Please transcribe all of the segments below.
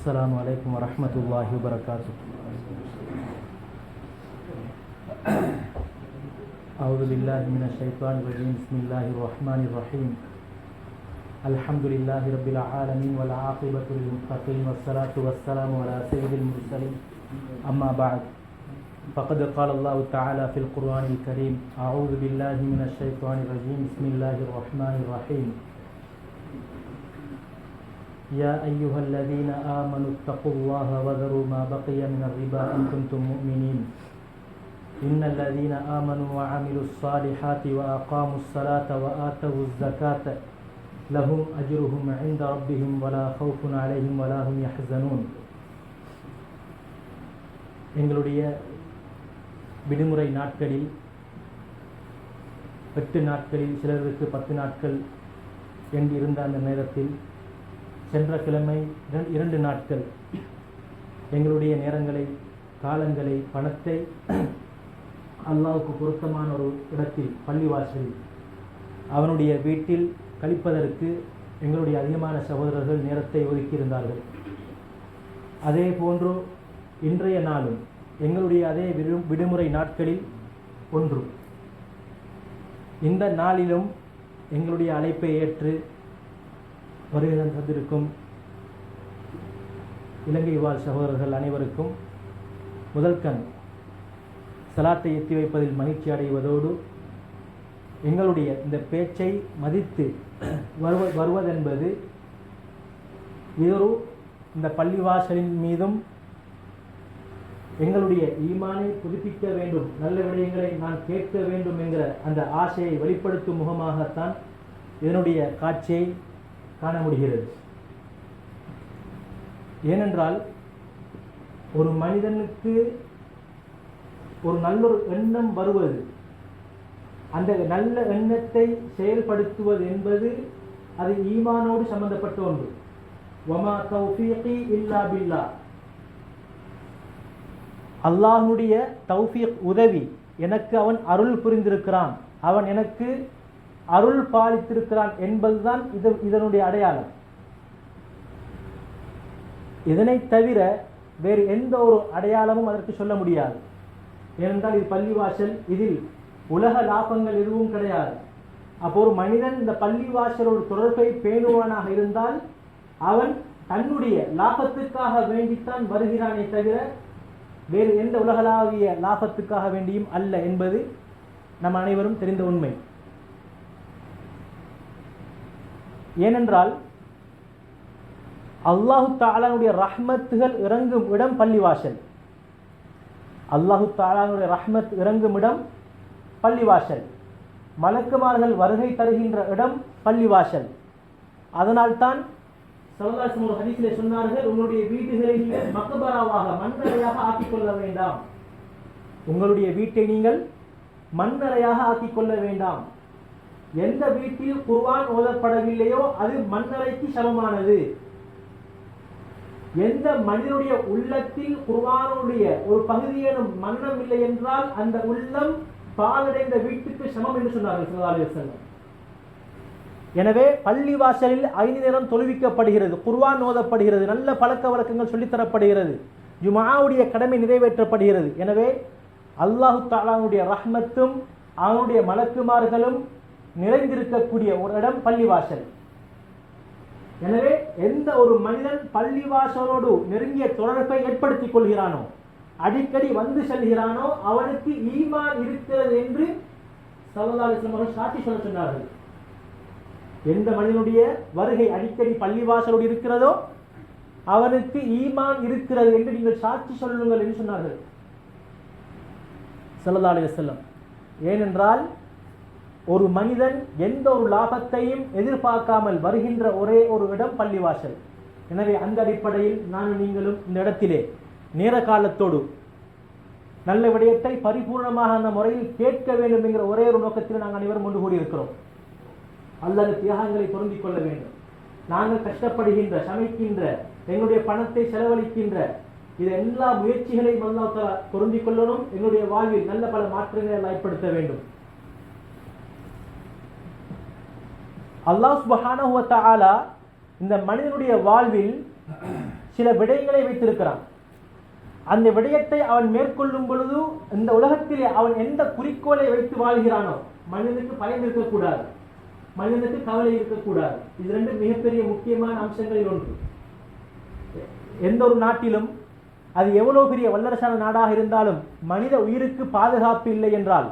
السلام عليكم ورحمة الله وبركاته. أعوذ بالله من الشيطان الرجيم. بسم الله الرحمن الرحيم. الحمد لله رب العالمين والعاقبة للمتقين والصلاة والسلام على سيد المرسلين. أما بعد، فقد قال الله تعالى في القرآن الكريم: أعوذ بالله من الشيطان الرجيم. بسم الله الرحمن الرحيم. يا أيها الذين آمنوا اتقوا الله وذروا ما بقي من الربا إن كنتم مؤمنين. إن الذين آمنوا وعملوا الصالحات وأقاموا الصلاة وآتوا الزكاة لهم أجرهم عند ربهم ولا خوف عليهم ولا هم يحزنون. எங்களுடைய விடுமுறை நாட்களில் 8 நாட்களில் சிலருக்கு 10 நாட்கள் என்று இருந்த அந்த நேரத்தில் சென்ற கிழமை 2 நாட்கள் எங்களுடைய நேரங்களை, காலங்களை, பணத்தை அல்லாஹ்வுக்கு பொருத்தமான ஒரு இடத்தில், பள்ளிவாசலில், அவனுடைய வீட்டில் கழிப்பதற்கு எங்களுடைய அதிகமான சகோதரர்கள் நேரத்தை ஒதுக்கியிருந்தார்கள். அதே போன்று இன்றைய நாளும் எங்களுடைய அதே விடுமுறை நாட்களில் ஒன்று. இந்த நாளிலும் எங்களுடைய அழைப்பை ஏற்று வருகை தந்திருக்கும் இலங்கை வாழ் சகோதரர்கள் அனைவருக்கும் முதல்கண் சலாத்தை எத்தி வைப்பதில் மகிழ்ச்சி அடைவதோடு, எங்களுடைய இந்த பேச்சை மதித்து வருவதென்பது இந்த பள்ளிவாசலின் மீதும் எங்களுடைய ஈமானை புதுப்பிக்க வேண்டும், நல்ல விடயங்களை நான் கேட்க வேண்டும் என்கிற அந்த ஆசையை வெளிப்படுத்தும் முகமாகத்தான் இதனுடைய காட்சியை காண முடிகிறது. ஏனென்றால் ஒரு மனிதனுக்கு ஒரு நல்லொரு எண்ணம் வருவது, அந்த நல்ல எண்ணத்தை செயல்படுத்துவது என்பது அது ஈமானோடு சம்பந்தப்பட்ட ஒன்று. வமா தௌஃபீகி இல்லா பில்லாஹ். அல்லாஹ்வுடைய தௌஃபீக், உதவி, எனக்கு அவன் அருள் புரிந்திருக்கிறான், அவன் எனக்கு அருள் பாலித்திருக்கிறான் என்பதுதான் இதனுடைய அடையாளம். இதனை தவிர வேறு எந்த ஒரு அடையாளமும் அதற்கு சொல்ல முடியாது. ஏனென்றால் இது பள்ளிவாசல், இதில் உலக லாபங்கள் எதுவும் கிடையாது. அப்போ ஒரு மனிதன் இந்த பள்ளிவாசலோடு தொடர்பை பேணுவானாக இருந்தால் அவன் தன்னுடைய லாபத்துக்காக வேண்டித்தான் வருகிறானே தவிர வேறு எந்த உலகளாவிய லாபத்துக்காக வேண்டியும் அல்ல என்பது நம் அனைவரும் தெரிந்த உண்மை. ஏனென்றால் அல்லாஹு தஆலாவுடைய ரஹ்மத்துகள் இறங்கும் இடம் பள்ளிவாசல். அல்லாஹு தஆலாவுடைய ரஹ்மத் இறங்கும் இடம் பள்ளிவாசல். மலக்குமார்கள் வருகை தருகின்ற இடம் பள்ளிவாசல். அதனால்தான் ஸல்லல்லாஹு அலைஹி வஸல்லம் ஹதீஸிலே சொன்னார்கள், உங்களுடைய வீடுகளை நீங்கள் மக்பராவாக, மண்ணறையாக ஆக்கிக் கொள்ள வேண்டாம். உங்களுடைய வீட்டை நீங்கள் மண்ணறையாக ஆக்கிக் கொள்ள வேண்டாம். எந்த வீட்டில் குர்ஆன் ஓதப்படவில்லையோ அது மண்ணறைக்கு சமமானது. எந்த மனிதனுடைய உள்ளத்தில் குர்ஆனுடைய ஒரு பகுதியேனும் மன்னம் இல்லை என்றால் அந்த உள்ளம் பாழடைந்த வீட்டுக்கு சமம் என்று சொன்னார்கள் ஸல்லல்லாஹு அலைஹி வஸல்லம். எனவே பள்ளிவாசலில் 5 நேரம் தொழுவிக்கப்படுகிறது, குர்ஆன் ஓதப்படுகிறது, நல்ல பழக்க வழக்கங்கள் சொல்லித்தரப்படுகிறது, ஜும்ஆவுடைய கடமை நிறைவேற்றப்படுகிறது. எனவே அல்லாஹு தஆலாவுடைய ரஹ்மத்தும் அவனுடைய மலக்குமார்களும் நிறைந்திருக்கக்கூடிய ஒரு இடம் பள்ளிவாசல். எனவே எந்த ஒரு மனிதன் பள்ளிவாசலோடு நெருங்கிய தொடர்பை ஏற்படுத்திக் கொள்கிறானோ, அடிக்கடி வந்து செல்கிறானோ, அவனுக்கு ஈமான் இருக்கிறது என்று ஸல்லல்லாஹு அலைஹி வஸல்லம் சாட்சி சொல்ல சொன்னார்கள். எந்த மனிதனுடைய வருகை அடிக்கடி பள்ளிவாசலோடு இருக்கிறதோ அவனுக்கு ஈமான் இருக்கிறது என்று நீங்கள் சாட்சி சொல்லுங்கள் என்று சொன்னார்கள் ஸல்லல்லாஹு அலைஹி வஸல்லம். ஏனென்றால் ஒரு மனிதன் எந்த ஒரு லாபத்தையும் எதிர்பார்க்காமல் வருகின்ற ஒரே ஒரு இடம் பள்ளிவாசல். எனவே அந்த அடிப்படையில் நான் நீங்களும் இந்த இடத்திலே நேர காலத்தோடு நல்ல விடயத்தை பரிபூர்ணமாக அந்த முறையில் கேட்க வேண்டும் என்கிற ஒரே ஒரு நோக்கத்தில் நாங்கள் அனைவரும் ஒன்று கூடியிருக்கிறோம். அல்லாஹ் தியாகங்களை பொருந்திக் கொள்ள வேண்டும். நாங்கள் கஷ்டப்படுகின்ற, சமைக்கின்ற, எங்களுடைய பணத்தை செலவழிக்கின்ற இது எல்லா முயற்சிகளையும் அல்லாஹ் தஆலா பொருந்திக் கொள்ளணும். எங்களுடைய வாழ்வில் நல்ல பல மாற்றங்களை அல்லாஹ் ஏற்படுத்த வேண்டும். அல்லாஹ் சுப்ஹானஹு வ தஆலா இந்த மனிதனுடைய வாழ்வில் சில விடயங்களை வைத்திருக்கிறான். அந்த விடயத்தை அவன் மேற்கொள்ளும் பொழுது இந்த உலகத்திலே அவன் எந்த குறிக்கோளை வைத்து வாழ்கிறானோ, மனிதனுக்கு பயம் இருக்கக்கூடாது, மனிதனுக்கு கவலை இருக்கக்கூடாது. இது ரெண்டு மிகப்பெரிய முக்கியமான அம்சங்களில் ஒன்று. எந்த ஒரு நாட்டிலும் அது எவ்வளவு பெரிய வல்லரசான நாடாக இருந்தாலும் மனித உயிருக்கு பாதுகாப்பு இல்லை என்றால்,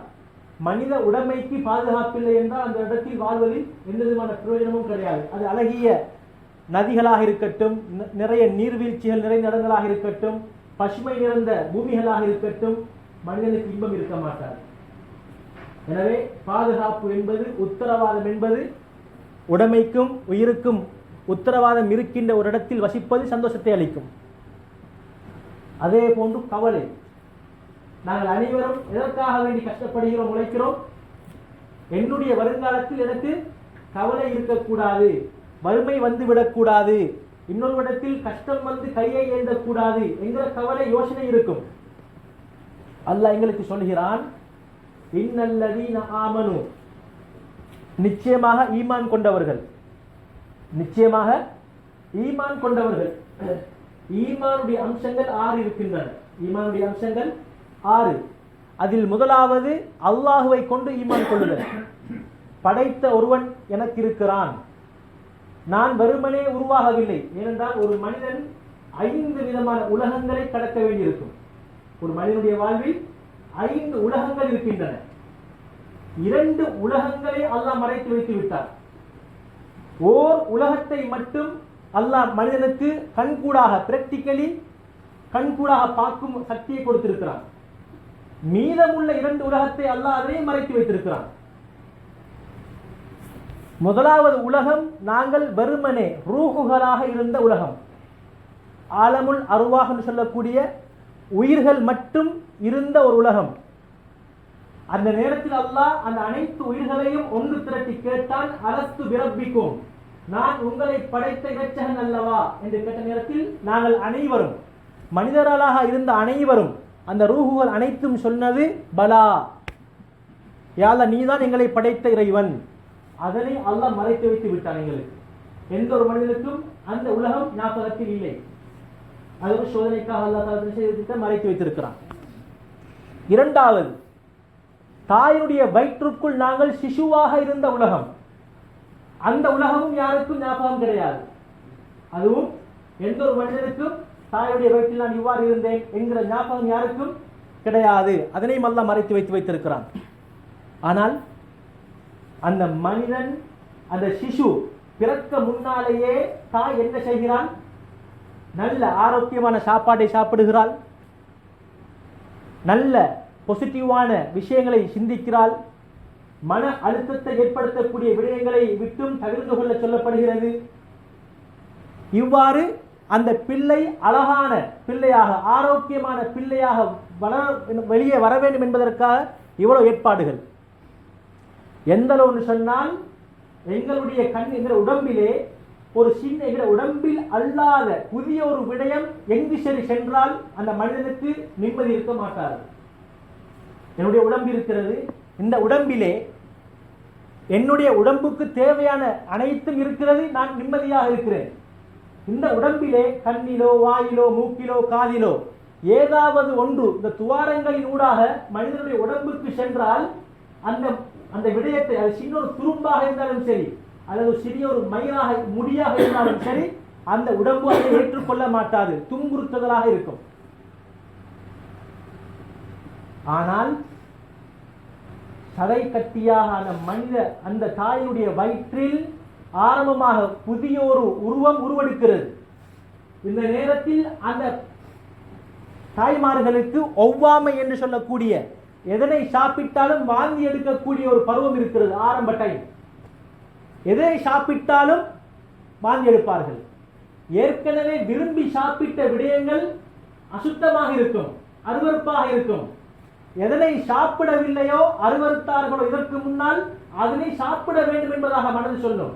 மனித உடைமைக்கு பாதுகாப்பில்லை என்றால் அந்த இடத்தில் வாழ்வதில் எந்த விதமான பிரயோஜனமும் கிடையாது. அது அழகிய நதிகளாக இருக்கட்டும், நிறைய நீர்வீழ்ச்சிகள் நிறைந்த இடங்களாக இருக்கட்டும், பசுமை நிறைந்த பூமிகளாக இருக்கட்டும், மனிதனுக்கு இன்பம் இருக்க மாட்டார். எனவே பாதுகாப்பு என்பது, உத்தரவாதம் என்பது, உடைமைக்கும் உயிருக்கும் உத்தரவாதம் இருக்கின்ற ஒரு இடத்தில் வசிப்பது சந்தோஷத்தை அளிக்கும். அதே போன்று கவலை. நாங்கள் அனைவரும் எதற்காக வேண்டி கஷ்டப்படுகிறோம், உழைக்கிறோம்? என்னுடைய வருங்காலத்தில் எனக்கு கவலை இருக்கக்கூடாது, வறுமை வந்து விடக்கூடாது, இன்னொரு இடத்தில் கஷ்டம் வந்து கையை ஏந்தக்கூடாது என்கிற கவலை, யோசனை இருக்கும். அல்லாஹ் எங்களுக்கு சொல்கிறான், இன்னல்லதீன ஆமனு, நிச்சயமாக ஈமான் கொண்டவர்கள், நிச்சயமாக ஈமான் கொண்டவர்கள். ஈமானுடைய அம்சங்கள் 6 இருக்கின்றன. ஈமானுடைய அம்சங்கள் 6. அதில் முதலாவது அல்லாஹுவை கொண்டு ஈமான் கொள்ளுதல். படைத்த ஒருவன் எனக்கு இருக்கிறான், நான் வெறுமனே உருவாகவில்லை. ஏனென்றால் ஒரு மனிதன் 5 விதமான உலகங்களை கடக்க வேண்டியிருக்கும். ஒரு மனிதனுடைய வாழ்வில் 5 உலகங்கள் இருக்கின்றன. 2 உலகங்களை அல்லாஹ் மறைத்து வைத்து விட்டார். ஓர் உலகத்தை மட்டும் அல்லாஹ் மனிதனுக்கு கண்கூடாக, பிராக்டிக்கலி கண்கூடாக பார்க்கும் சக்தியை கொடுத்திருக்கிறான். மீதமுள்ள 2 உலகத்தை அல்லாஹ் அதனை மறைத்து வைத்திருக்கிறான். முதலாவது உலகம் நாங்கள் வெறுமனே ரூஹுகளாக இருந்த உலகம், ஆலமுல் அர்வாஹ் என்று சொல்லக்கூடிய உயிர்கள் மட்டும் இருந்த ஒரு உலகம். அந்த நேரத்தில் அல்லாஹ் அந்த அனைத்து உயிர்களையும் ஒன்று திரட்டி கேட்டான், அலஸ்து பிரப்பிக்கும், நான் உங்களை படைத்த இரட்சகன் அல்லவா என்று கேட்ட நேரத்தில் நாங்கள் அனைவரும், மனிதர்களாக இருந்த அனைவரும், அந்த ரூஹுகள் அனைத்தும் சொன்னது பலா, யா அல்லாஹ் நீதான் எங்களை படைத்த இறைவன். அதனை அல்லாஹ் மறைத்து வைத்து விட்டான் எங்களுக்கு. எந்த ஒரு மனிதனுக்கும் அந்த உலகம் ஞாபகத்தில் இல்லை. அது ஒரு சோதனைக்காக அல்லாஹ் மறைத்து வைத்திருக்கிறான். இரண்டாவது, தாயினுடைய வயிற்றுக்குள் நாங்கள் சிசுவாக இருந்த உலகம். அந்த உலகமும் யாருக்கும் ஞாபகம் கிடையாது. அதுவும் எந்த ஒரு மனிதனுக்கும் தாயுடைய வயிற்றில் நான் இவ்வாறு இருந்தேன் என்கிற ஞாபகம் யாருக்கும் கிடையாது. அதனையும் அல்லாஹ் மறைத்து வைத்து வைத்திருக்கிறான். ஆனால் அந்த மனிதன், அந்த சிசு பிறக்க முன்னாலேயே தாய் என்ன செய்கிறான்? நல்ல ஆரோக்கியமான சாப்பாட்டை சாப்பிடுகிறாள், நல்ல பாசிட்டிவான விஷயங்களை சிந்திக்கிறாள், மன அழுத்தத்தை ஏற்படுத்தக்கூடிய விடயங்களை விட்டும் தவிர்த்து கொள்ள சொல்லப்படுகிறது. இவ்வாறு அந்த பிள்ளை அழகான பிள்ளையாக, ஆரோக்கியமான பிள்ளையாக வெளியே வர வேண்டும் என்பதற்காக இவ்வளவு ஏற்பாடுகள். எந்த அளவுன்னு சொன்னால், எங்களுடைய என்கிற உடம்பிலே ஒரு சின்ன என்கிற உடம்பில் அல்லாத புதிய ஒரு விடயம் எங்கு சரி சென்றால் அந்த மனிதனுக்கு நிம்மதி இருக்க மாட்டார். என்னுடைய உடம்பு இருக்கிறது, இந்த உடம்பிலே என்னுடைய உடம்புக்கு தேவையான அனைத்தும் இருக்கிறது, நான் நிம்மதியாக இருக்கிறேன். இந்த உடம்பிலே கண்ணிலோ வாயிலோ மூக்கிலோ காதிலோ ஏதாவது ஒன்று இந்த துவாரங்களின் ஊடாக மனிதனுடைய உடம்புக்கு சென்றால் அந்த அந்த விடயத்தை, அது சின்ன ஒரு துரும்பாக இருந்தாலும் சரி, அல்லது சிறிய ஒரு மயிராக முடியாக இருந்தாலும் சரி, அந்த உடம்பு அதை ஏற்றுக்கொள்ள மாட்டாது, துன்புறுத்துதலாக இருக்கும். ஆனால் சதை கட்டியாக அந்த மனித அந்த தாயினுடைய வயிற்றில் ஆரம்பமாக புதிய ஒரு உருவம் உருவெடுக்கிறது. இந்த நேரத்தில் அந்த தாய்மார்களுக்கு ஒவ்வாமை என்று சொல்லக்கூடிய, எதனை சாப்பிட்டாலும் வாந்தி எடுக்கக்கூடிய ஒரு பருவம் இருக்கிறது. ஆரம்ப டைம் எதனை சாப்பிட்டாலும் வாந்தி எடுப்பார்கள். ஏற்கனவே விரும்பி சாப்பிட்ட விடயங்கள் அசுத்தமாக இருக்கும், அருவருப்பாக இருக்கும். எதனை சாப்பிடவில்லையோ, அருவருத்தார்களோ இதற்கு முன்னால், அதனை சாப்பிட வேண்டும் என்பதாக மனது சொல்லும்.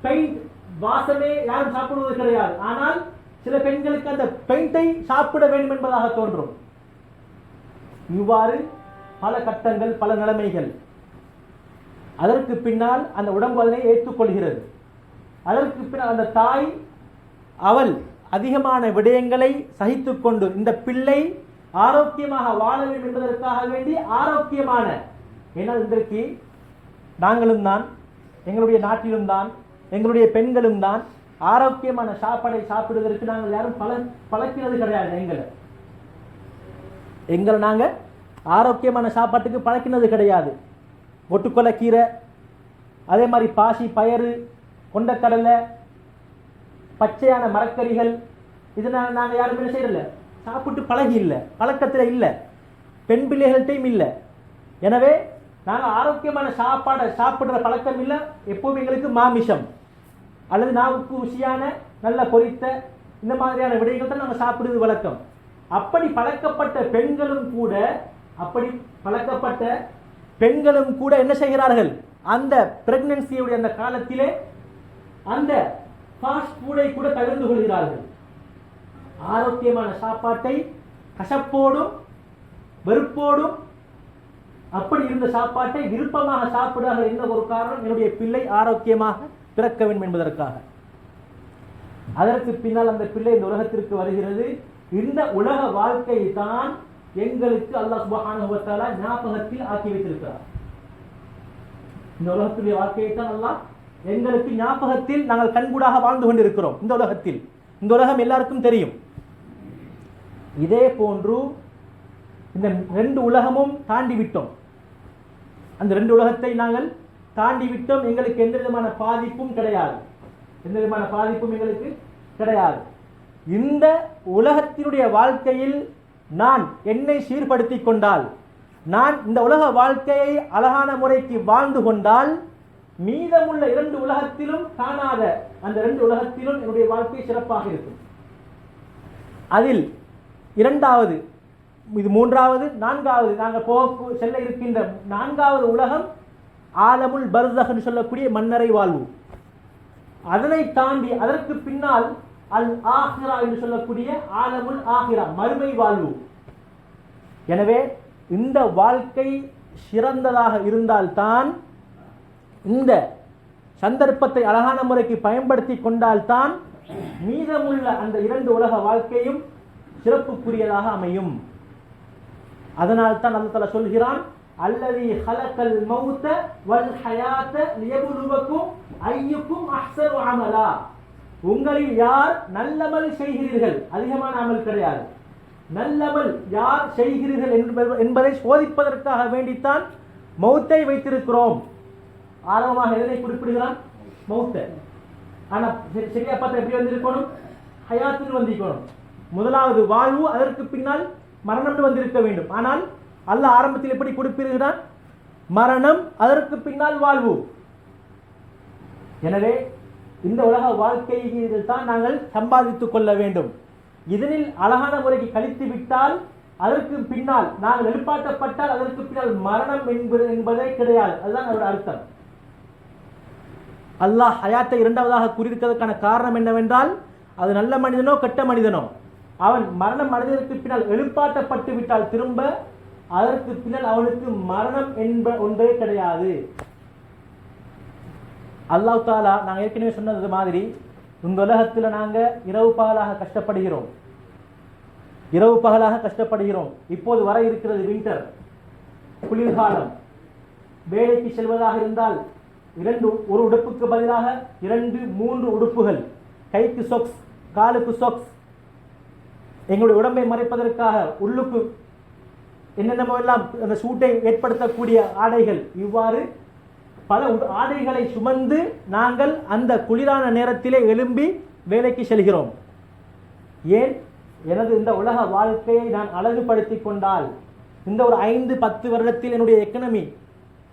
பெயிண்ட் வாசமே யாரும் சாப்பிடுவது கிடையாது. ஆனால் சில பெண்களுக்கு அந்த பெயிண்டை சாப்பிட வேண்டும் என்பதாக தோன்றும். இவ்வாறு பல கட்டங்கள், பல நிலைமைகள். அதற்கு பின்னால் அந்த உடம்பு அதனை ஏற்றுக்கொள்கிறது. அதற்கு பின்னால் அந்த தாய், அவள் அதிகமான விடயங்களை சகித்துக்கொண்டு இந்த பிள்ளை ஆரோக்கியமாக வாழ வேண்டும் என்பதற்காக வேண்டி ஆரோக்கியமான, ஏன்னால் இன்றைக்கு நாங்களும் தான், எங்களுடைய நாட்டிலும் தான், எங்களுடைய பெண்களும் தான் ஆரோக்கியமான சாப்பாடை சாப்பிடுவதற்கு நாங்கள் யாரும் பழக்கிறது கிடையாது. எங்களை நாங்கள் ஆரோக்கியமான சாப்பாட்டுக்கு பழக்கினது கிடையாது. ஒட்டுக்கொலை கீரை, அதே மாதிரி பாசி பயறு, கொண்டக்கடலை, பச்சையான மரக்கறிகள், இதனால் நாங்கள் யாரும் என்ன செய்யறதில்லை, சாப்பிட்டு பழகி இல்லை, பழக்கத்தில் இல்லை, பெண் பிள்ளைகள்கிட்டையும் இல்லை. எனவே நாங்கள் ஆரோக்கியமான சாப்பாடை சாப்பிட்ற பழக்கம் இல்லை. எப்போவும் எங்களுக்கு மாமிசம் அல்லது நாவுக்கு ருசியான நல்ல பொரித்த இந்த மாதிரியான விடயங்கள் தான் நாங்கள் சாப்பிடுவது வழக்கம். அப்படி பழக்கப்பட்ட பெண்களும் கூட என்ன செய்கிறார்கள், அந்த பிரெக்னன்சியுடைய அந்த காலத்திலே அந்த ஃபாஸ்ட் ஃபுட்டை கூட தவிர்த்து கொள்கிறார்கள். ஆரோக்கியமான சாப்பாட்டை கசப்போடும் வெறுப்போடும் அப்படி இருந்த சாப்பாட்டை விருப்பமாக சாப்பிடுவார்கள். என்ன ஒரு காரணம், என்னுடைய பிள்ளை ஆரோக்கியமாக பிறக்க வேண்டும் என்பதற்காக. அதற்கு பின்னால் அந்த பிள்ளை இந்த உலகத்திற்கு வருகிறது. இந்த உலக வாழ்க்கை தான் எங்களுக்கு அல்லாஹ் சுப்ஹானஹு வ தஆலா ஞாபகத்தில் ஆக்கி வைத்திருக்கிறார். இந்த உலகத்துடைய வாழ்க்கையை தான் அல்லாஹ் எங்களுக்கு ஞாபகத்தில் நாங்கள் கண்கூடாக வாழ்ந்து கொண்டிருக்கிறோம். இந்த உலகத்தில், இந்த உலகம் எல்லாருக்கும் தெரியும். இதே போன்று இந்த 2 உலகமும் தாண்டி விட்டோம். அந்த 2 உலகத்தை நாங்கள் தாண்டி விட்டோம். எங்களுக்கு எந்த விதமான பாதிப்பும் கிடையாது. எங்களுக்கு கிடையாது. இந்த உலகத்தினுடைய வாழ்க்கையில் நான் என்னை சீர்படுத்திக் கொண்டால், நான் இந்த உலக வாழ்க்கையை அழகான முறைக்கு வாழ்ந்து கொண்டால், மீதமுள்ள 2 உலகத்திலும் காணாத அந்த 2 உலகத்திலும் என்னுடைய வாழ்க்கை சிறப்பாக இருக்கும். அதில் 2வது, இது 3வது, 4வது நாங்கள் செல்ல இருக்கின்ற 4வது உலகம் ஆலமுல் பர்ஸஹ் என்று சொல்லக்கூடிய மன்னரை வாழ்வு. அதனை தாண்டி அதற்கு பின்னால் அல் ஆஹிரா என்று சொல்லக்கூடிய ஆலமுல் ஆஹிரா மறுமை வாழ்வு. எனவே இந்த வாழ்க்கை சிறந்ததாக இருந்தால்தான், இந்த சந்தர்ப்பத்தை அழகான முறைக்கு பயன்படுத்தி கொண்டால்தான் மீதமுள்ள அந்த 2 உலக வாழ்க்கையும் சிறப்புக்குரியதாக அமையும். அதனால் தான் அல்லாஹ் தஆலா சொல்கிறான், அல்லதி ஹலகல் மௌத வல் ஹயாத லியப்லுவக்கும் அய்யுக்கும் அஹ்ஸனு அமலா. உங்களில் யார் நல்லமல் செய்கிறீர்கள், அதிகமான அமல் கிடையாது, நல்லமல் யார் செய்கிறீர்கள் என்பதை சோதிப்பதற்காக வேண்டித்தான் மௌத்தை வைத்திருக்கிறோம். ஆரம்பமாக எதனை குறிப்பிடுகிறான், மௌத்தை. ஆனா சரியா பார்த்தா எப்படி வந்திருக்கணும், ஹயாத்துன்னு வந்திருக்கணும். முதலாவது வாழ்வு, அதற்கு பின்னால் மரணம் வந்திருக்க வேண்டும். ஆனால் அல்லாஹ் ஆரம்பத்தில் எப்படி குறிப்பிடுகிறான், மரணம், அதற்கு பின்னால் வாழ்வு. எனவே இந்த உலக வாழ்க்கையில் தான் நாங்கள் சம்பாதித்துக் கொள்ள வேண்டும். இதனில் அழகான முறைக்கு கழித்து விட்டால், அதற்கு பின்னால் நாங்கள் எழுப்பாட்டப்பட்டால் அதற்கு பின்னால் மரணம் என்பதே கிடையாது. அதுதான் அதோட அர்த்தம். அல்லாஹ் ஹயாத்தை 2வதாக குறிப்பிட்டதற்கான காரணம் என்னவென்றால், அது நல்ல மனிதனோ கெட்ட மனிதனோ அவன் மரணம் அடைந்ததற்கு பின்னால் எழுப்பாட்டப்பட்டு விட்டால் திரும்ப அதற்கு பின்னால் அவனுக்கு மரணம் ஒன்றே கிடையாது. அல்லாஹ் தஆலா நாங்கள் ஏற்கனவே சொன்னது மாதிரி இந்த உலகத்தில் நாங்கள் இரவு பகலாக கஷ்டப்படுகிறோம். இப்போது வர இருக்கிறது வின்டர், குளிர்காலம். வேலைக்கு செல்வதாக இருந்தால் ஒரு உடுப்புக்கு பதிலாக 2, 3 உடுப்புகள், கைக்கு சொக்ஸ், காலுக்கு சொக்ஸ், எங்களுடைய உடம்பை மறைப்பதற்காக உள்ளுக்கு என்னென்னமோ எல்லாம் அந்த சூட்டை ஏற்படுத்தக்கூடிய ஆடைகள், இவ்வாறு பல ஆடைகளை சுமந்து நாங்கள் அந்த குளிரான நேரத்திலே எழும்பி வேலைக்கு செல்கிறோம். ஏன், எனது இந்த உலக வாழ்க்கையை நான் அழகுபடுத்தி கொண்டால், இந்த ஒரு 5-10 வருடத்தில் என்னுடைய எக்கனமி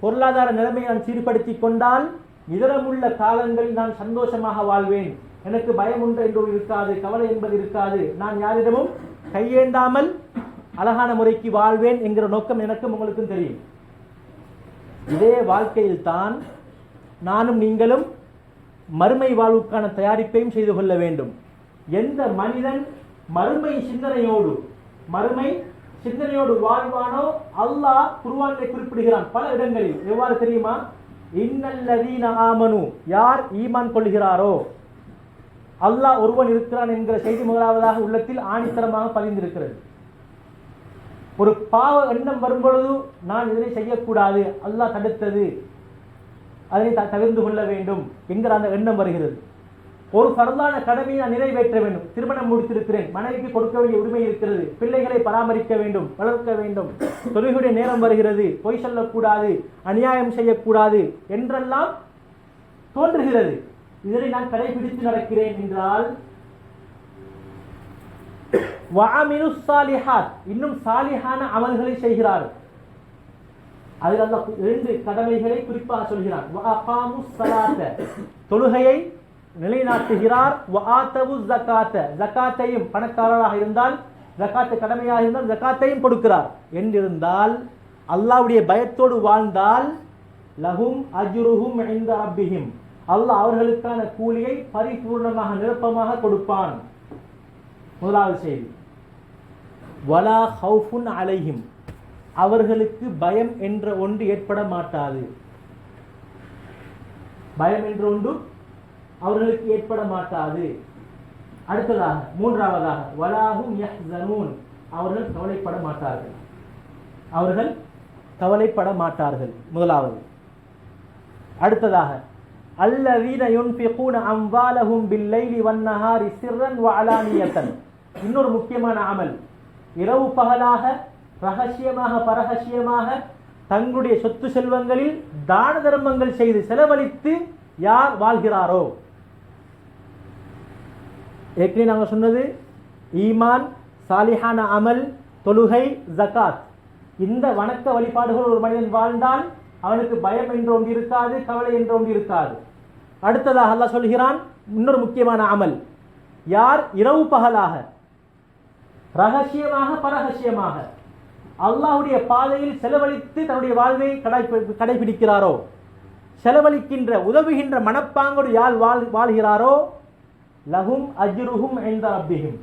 பொருளாதார நிலைமையை நான் சீர்படுத்தி கொண்டால், இதரமுள்ள காலங்களில் நான் சந்தோஷமாக வாழ்வேன். எனக்கு பயம் ஒன்று என்று இருக்காது, கவலை என்பது இருக்காது, நான் யாரிடமும் கையேந்தாமல் அழகான முறைக்கு வாழ்வேன் என்கிற நோக்கம் எனக்கும் உங்களுக்கும் தெரியும். இதே வாழ்க்கையில் தான் நானும் நீங்களும் மறுமை வாழ்வுக்கான தயாரிப்பையும் செய்து கொள்ள வேண்டும். எந்த மனிதன் மறுமை சிந்தனையோடு வாழ்வானோ அல்லாஹ் குர்ஆனிலே குறிப்பிடுகிறான் பல இடங்களில். எவ்வாறு தெரியுமா, இன்னல்லதீன ஆமனு, யார் ஈமான் கொள்கிறாரோ, அல்லாஹ் ஒருவன் இருக்கிறான் என்கிற செய்தி முதலாவதாக உள்ளத்தில் ஆணித்தரமாக பதிந்திருக்கிறது. ஒரு பாவ எண்ணம் வரும்பொழுது நான் இதனை செய்யக்கூடாது, அல்லாஹ் தடுத்தது, அதனை தவிர்த்து கொள்ள வேண்டும் என்கிற அந்த எண்ணம் வருகிறது. ஒரு ஃபர்லான கடமையை நான் நிறைவேற்ற வேண்டும், திருமணம் முடித்திருக்கிறேன், மனைவிக்கு கொடுக்க வேண்டிய உரிமை இருக்கிறது, பிள்ளைகளை பராமரிக்க வேண்டும், வளர்க்க வேண்டும், தொழுகையுடைய நேரம் வருகிறது, பொய் சொல்லக்கூடாது, அநியாயம் செய்யக்கூடாது என்றெல்லாம் தோன்றுகிறது. இதனை நான் கடைபிடித்து நடக்கிறேன் என்றால் இன்னும் சாலிஹான அமல்களை செய்கிறார். அதில் அல்லாஹ் 2 கடமைகளை குறிப்பாக சொல்கிறார். தொழுகையை நிலைநாட்டுகிறார். ஜகாத்தையும் பணக்காரராக இருந்தால் ஜகாத்து கடமையாக இருந்தால் ஜகாத்தையும் கொடுக்கிறார் என்றிருந்தால் அல்லாஹ்வுடைய பயத்தோடு வாழ்ந்தால் லஹும் அஜ்ருஹும் இன்த ரப்பிஹிம், அல்லாஹ் அவர்களுக்கான கூலியை பரிபூர்ணமாக நிரப்பமாக கொடுப்பான். முதலாவது செய்தி. வலா ஹவுஃபுன் அலைஹிம், அவர்களுக்கு பயம் என்ற ஒன்று ஏற்பட மாட்டாது. பயம் என்ற ஒன்று அவர்களுக்கு ஏற்பட மாட்டாது. அடுத்ததாக மூன்றாவதாக வலாஹும் யஹ்ஸனூன், அவர்கள் கவலைப்பட மாட்டார்கள். அவர்கள் கவலைப்பட மாட்டார்கள் முதலாவது. அடுத்ததாக அல்லதீன யுன்ஃபிகூன அம்வாலஹும் பில்லைலி வன்னஹாரி சிர்ரன் வ அலானியத்தன், இன்னொரு முக்கியமான அமல். இரவு பகலாக ரகசியமாக பரகசியமாக தங்களுடைய சொத்து செல்வங்களில் தான தர்மங்கள் செய்து செலவழித்து யார் வாழ்கிறாரோ, ஏற்கனவே நாங்கள் சொன்னது ஈமான், சாலிஹான அமல், தொழுகை, ஜகாத், இந்த வணக்க வழிபாடுகள் ஒரு மனிதன் வாழ்ந்தால் அவனுக்கு பயம் என்ற ஒன்று இருக்காது, கவலை என்ற ஒன்று இருக்காது. அடுத்ததாக அல்லாஹ் சொல்கிறான் இன்னொரு முக்கியமான அமல். யார் இரவு பகலாக ரகசியமாக பரகசியமாக அல்லாஹ்வுடைய பாதையில் செலவழித்து தன்னுடைய வாழ்வை கடைபிடிக்கிறாரோ, செலவழிக்கின்ற உதவுகின்ற மனப்பாங்கோடு யார் வாழ்கிறாரோ, லஹும் அஜ்ருஹும் இன்த ரப்பிஹிம்,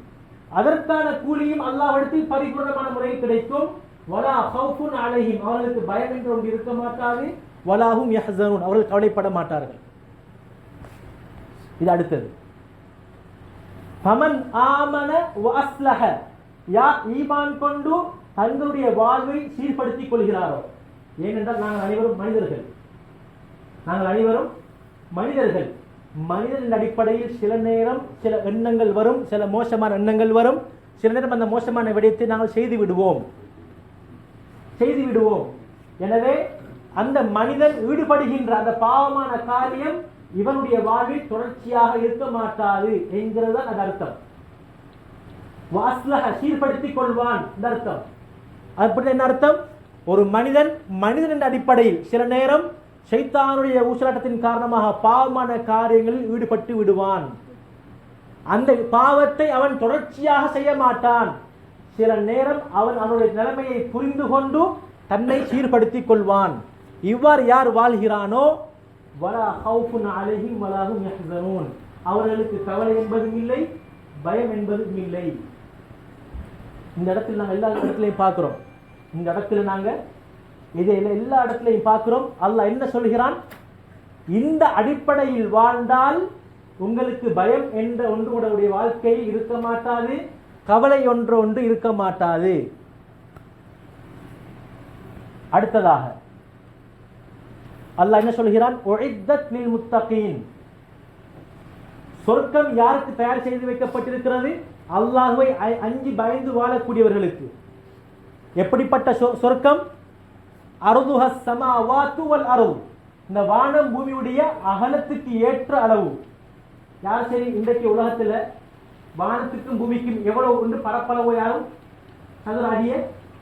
அதற்கான கூலியும் அல்லாஹ்விடத்தில் பரிபூர்ணமான முறையில் கிடைக்கும். வலா ஹவுஃபுன் அலைஹிம், அவர்களுக்கு பயம் என்று ஒன்று இருக்க மாட்டாது. வலாஹும் யஹ்ஸனூன், அவர்கள் கவலைப்பட மாட்டார்கள். இது அடுத்தது. ஃபமன் ஆமன வ அஸ்லஹ, யார் ஈமான் கொண்டு தங்களுடைய வாழ்வை சீர்படுத்திக் கொள்கிறாரோ, ஏனென்றால் நாங்கள் அனைவரும் மனிதர்கள், மனிதனின் அடிப்படையில் சில நேரம் சில எண்ணங்கள் வரும், சில மோசமான எண்ணங்கள் வரும், சில நேரம் அந்த மோசமான விடயத்தை நாங்கள் செய்து விடுவோம். எனவே அந்த மனிதன் ஈடுபடுகின்ற அந்த பாவமான காரியம் இவனுடைய வாழ்வில் தொடர்ச்சியாக இருக்க மாட்டாது என்கிறது தான் அது அர்த்தம். வாஸ்லஹ, சீர்படுத்திக் கொள்வான் இந்த அர்த்தம். அப்படி என்ன அர்த்தம்? ஒரு மனிதன் என்ற அடிப்படையில் சில நேரம் ஷைத்தானுடைய ஊசலாட்டத்தின் காரணமாக பாவமான காரியங்களில் ஈடுபட்டு விடுவான். அந்த பாவத்தை அவன் தொடர்ச்சியாக செய்ய மாட்டான். சில நேரம் அவன் அவனுடைய நிலைமையை புரிந்து கொண்டு தன்னை சீர்படுத்திக் கொள்வான். இவ்வாறு யார் வாழ்கிறானோ வலா ஹவுஃபுன் அலைஹிம் வலாஹும் யஹ்ஸனூன், அவர்களுக்கு கவலை என்பதும் இல்லை, பயம் என்பதும் இல்லை. இந்த இடத்தில் நாங்கள் எல்லா இடத்துலையும் பார்க்கிறோம். இந்த இடத்துல நாங்கள் எல்லா இடத்துலையும் பார்க்கிறோம். அல்லாஹ் என்ன சொல்கிறான்? இந்த அடிப்படையில் வாழ்ந்தால் உங்களுக்கு பயம் என்ற ஒன்று உங்களுடைய வாழ்க்கையில் இருக்க மாட்டாது, கவலை ஒன்று இருக்க மாட்டாது. அடுத்ததாக அல்லாஹ் என்ன சொல்கிறான்? உஇத்தத் லில் முத்தகீன், சொர்க்கம் யாருக்கு தயார் செய்து வைக்கப்பட்டிருக்கிறது? அல்லாஹ்வை அஞ்சி பயந்து வாழக்கூடியவர்களுக்கு. எப்படிப்பட்ட சொர்க்கம்? அர்துஹஸ் ஸமாவாத்து வல் அர்து, இந்த வானம் பூமியுடைய அகலத்துக்கு ஏற்ற அளவு. யார் சரி இன்றைக்கு உலகத்தில் வானத்துக்கும் பூமிக்கும் எவ்வளவு ஒன்று பரப்பளவு யாரும் சதுர அடியை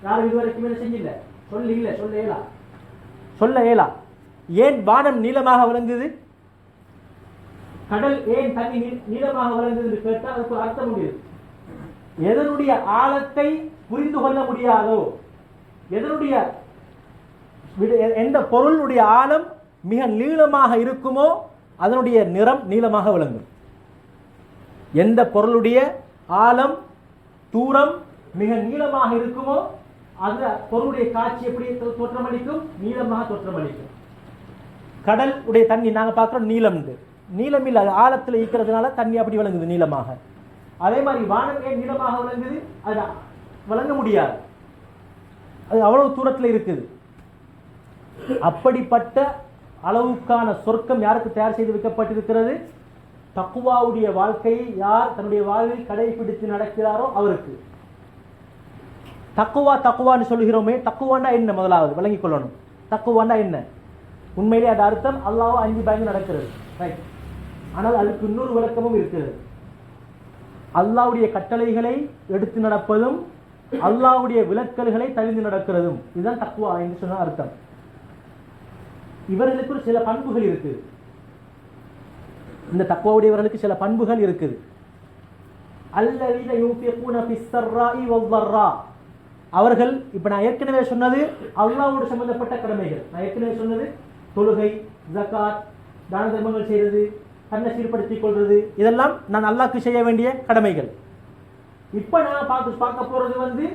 யாரும் இதுவரைக்கும் என்ன செஞ்சில்லை, சொல்ல இயலா. ஏன் வானம் நீளமாக விளங்குது? கடல் ஏன் தண்ணி நீளமாக விளங்குது என்று கேட்டால் அதுக்கு அர்த்தம் முடியுது. எதனுடைய ஆழத்தை புரிந்து கொள்ள முடியாதோ, எந்த பொருளுடைய ஆழம் மிக நீளமாக இருக்குமோ அதனுடைய நிறம் நீளமாக விளங்கும். எந்த பொருளுடைய ஆழம் தூரம் மிக நீளமாக இருக்குமோ அந்த பொருளுடைய காட்சி எப்படி தோற்றமளிக்கும்? நீளமாக தோற்றமளிக்கும். கடல் உடைய தண்ணி நாங்கள் பார்க்கிறோம் நீளம். நீளம் இல்லை, அது ஆழத்தில் இருக்கிறதுனால தண்ணி அப்படி விளங்குது நீளமாக. அதே மாதிரி வானம் ஏன் நீளமாக விளங்குது? அது விளங்க முடியாது, அது அவ்வளவு தூரத்தில் இருக்குது. அப்படிப்பட்ட அளவுக்கான சொர்க்கம் யாருக்கு தயார் செய்து வைக்கப்பட்டிருக்கிறது? தக்குவாவுடைய வாழ்க்கையை யார் தன்னுடைய வாழ்வில் கடைபிடித்து நடக்கிறாரோ அவருக்கு. தக்குவான்னு சொல்லுகிறோமே, தக்குவாண்டா என்ன? முதலாவது விளங்கிக் கொள்ளணும். தக்குவாண்டா என்ன? உண்மையிலே அது அர்த்தம் அல்லாஹ்வை அஞ்சு பயந்து நடக்கிறது, ரைட். ஆனால் அதுக்கு இன்னொரு விளக்கமும் இருக்கிறது. அல்லாஹ்வுடைய கட்டளைகளை எடுத்து நடப்பதும் அல்லாஹ்வுடைய விலக்கல்களை தழுந்து நடக்கிறதும், இதுதான் தக்குவா என்று சொன்ன அர்த்தம். இவர்களுக்கு சில பண்புகள் இருக்குது. இந்த தக்குவாவுடையவர்களுக்கு சில பண்புகள் இருக்குது. அல்லதீன யூன்ஃபிகூன ஃபிஸ்ஸர்ராஇ வஸ்ஸர்ரா, அவர்கள் இப்ப நான் ஏற்கனவே சொன்னது அல்லாஹ்வோடு சம்பந்தப்பட்ட கடமைகள். நான் ஏற்கனவே சொன்னது தொழுகை, ஜகாத், தான தர்மங்கள் செய்வது, தன்னை சீர்படுத்திக் கொள்வது, இதெல்லாம் நான் அல்லாஹ்க்கு செய்ய வேண்டிய கடமைகள். இப்ப நான் பார்க்க போறது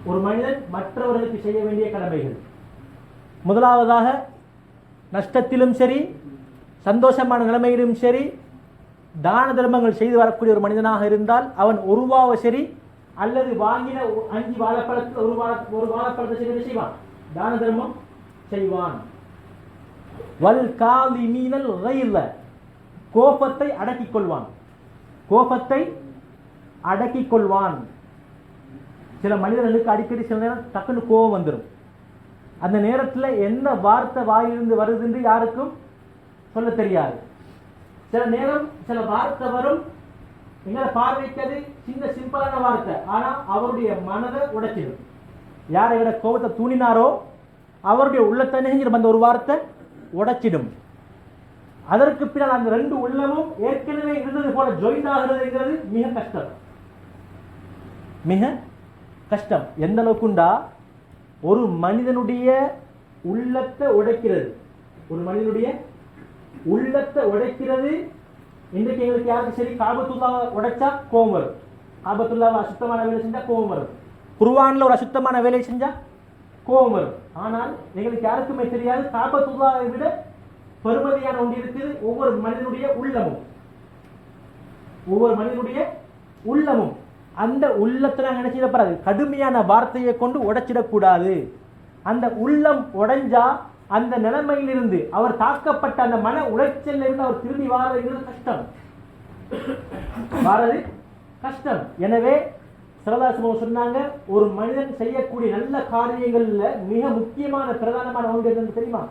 ஒரு மனிதன் மற்றவர்களுக்கு செய்ய வேண்டிய கடமைகள். முதலாவதாக, நஷ்டத்திலும் சரி சந்தோஷமான நிலைமையிலும் சரி தான தர்மங்கள் செய்து வரக்கூடிய ஒரு மனிதனாக இருந்தால் அவன் ஒரு ரூபாவை சரி அல்லது வாங்கின 5 வாழைப்பழத்தில் ஒரு வாழைப்பழத்தை சரி செய்வான், தான தர்மம் செய்வான். வல் காலிமீனல் கைல, கோபத்தை அடக்கிக் கொள்வான். கோபத்தை அடக்கிக் கொள்வான். சில மனிதர்களுக்கு அடிக்கடி சில நேரம் டக்குன்னு கோபம் வந்துடும். அந்த நேரத்தில் என்ன வார்த்தை வாயிலிருந்து வருது என்று யாருக்கும் சொல்ல தெரியாது. சில நேரம் சில வார்த்தை வரும், எங்களை பார்வைக்கு அது சின்ன சிம்பிளான வார்த்தை, ஆனா அவருடைய மனதை உடைச்சிடும். யாரை விட கோபத்தை தூணினாரோ அவருடைய உள்ளத்தை நெஞ்சிடும், அந்த ஒரு வார்த்தை உடைச்சிடும். அதற்கு பின்னால் அந்த 2 உள்ளமும் ஏற்கனவே இருந்தது போல ஜாயின் ஆகிறதுங்கிறது மிக கஷ்டம், மிக கஷ்டம். எந்த அளவுக்குண்டா ஒரு மனிதனுடைய உள்ளத்தை உடைக்கிறது, ஒரு மனிதனுடைய உள்ளத்தை உடைக்கிறது. இன்றைக்கு எங்களுக்கு யாருக்கு சரி காபத்துல்லாவை உடைச்சா கோபம் வரும், காபத்துல்லாவை அசுத்தமான வேலை செஞ்சா கோபம் வரும், குர்ஆன்ல ஒரு அசுத்தமான வேலை செஞ்சா கோபம் வரும். ஆனால் எங்களுக்கு யாருக்குமே தெரியாது காபத்துல்லாவை விட பெருமதியான ஒன்று இருக்குது ஒவ்வொரு மனிதனுடைய உள்ளமும். ஒவ்வொரு மனிதனுடைய உள்ளமும் அந்த உள்ளத்தை நாங்கள் என்ன செய்யப்படாது, கடுமையான வார்த்தையை கொண்டு உடைச்சிடக்கூடாது. அந்த உள்ளம் உடைஞ்சா அந்த நிலைமையிலிருந்து அவர் தாக்கப்பட்ட அந்த மன உளைச்சல் இருந்து அவர் திரும்பி வாரது கஷ்டம், வாரது கஷ்டம். எனவே சரதாசமம் சொன்னாங்க, ஒரு மனிதன் செய்யக்கூடிய நல்ல காரியங்கள்ல மிக முக்கியமான பிரதானமான ஒன்று என்னன்னு தெரியுமா?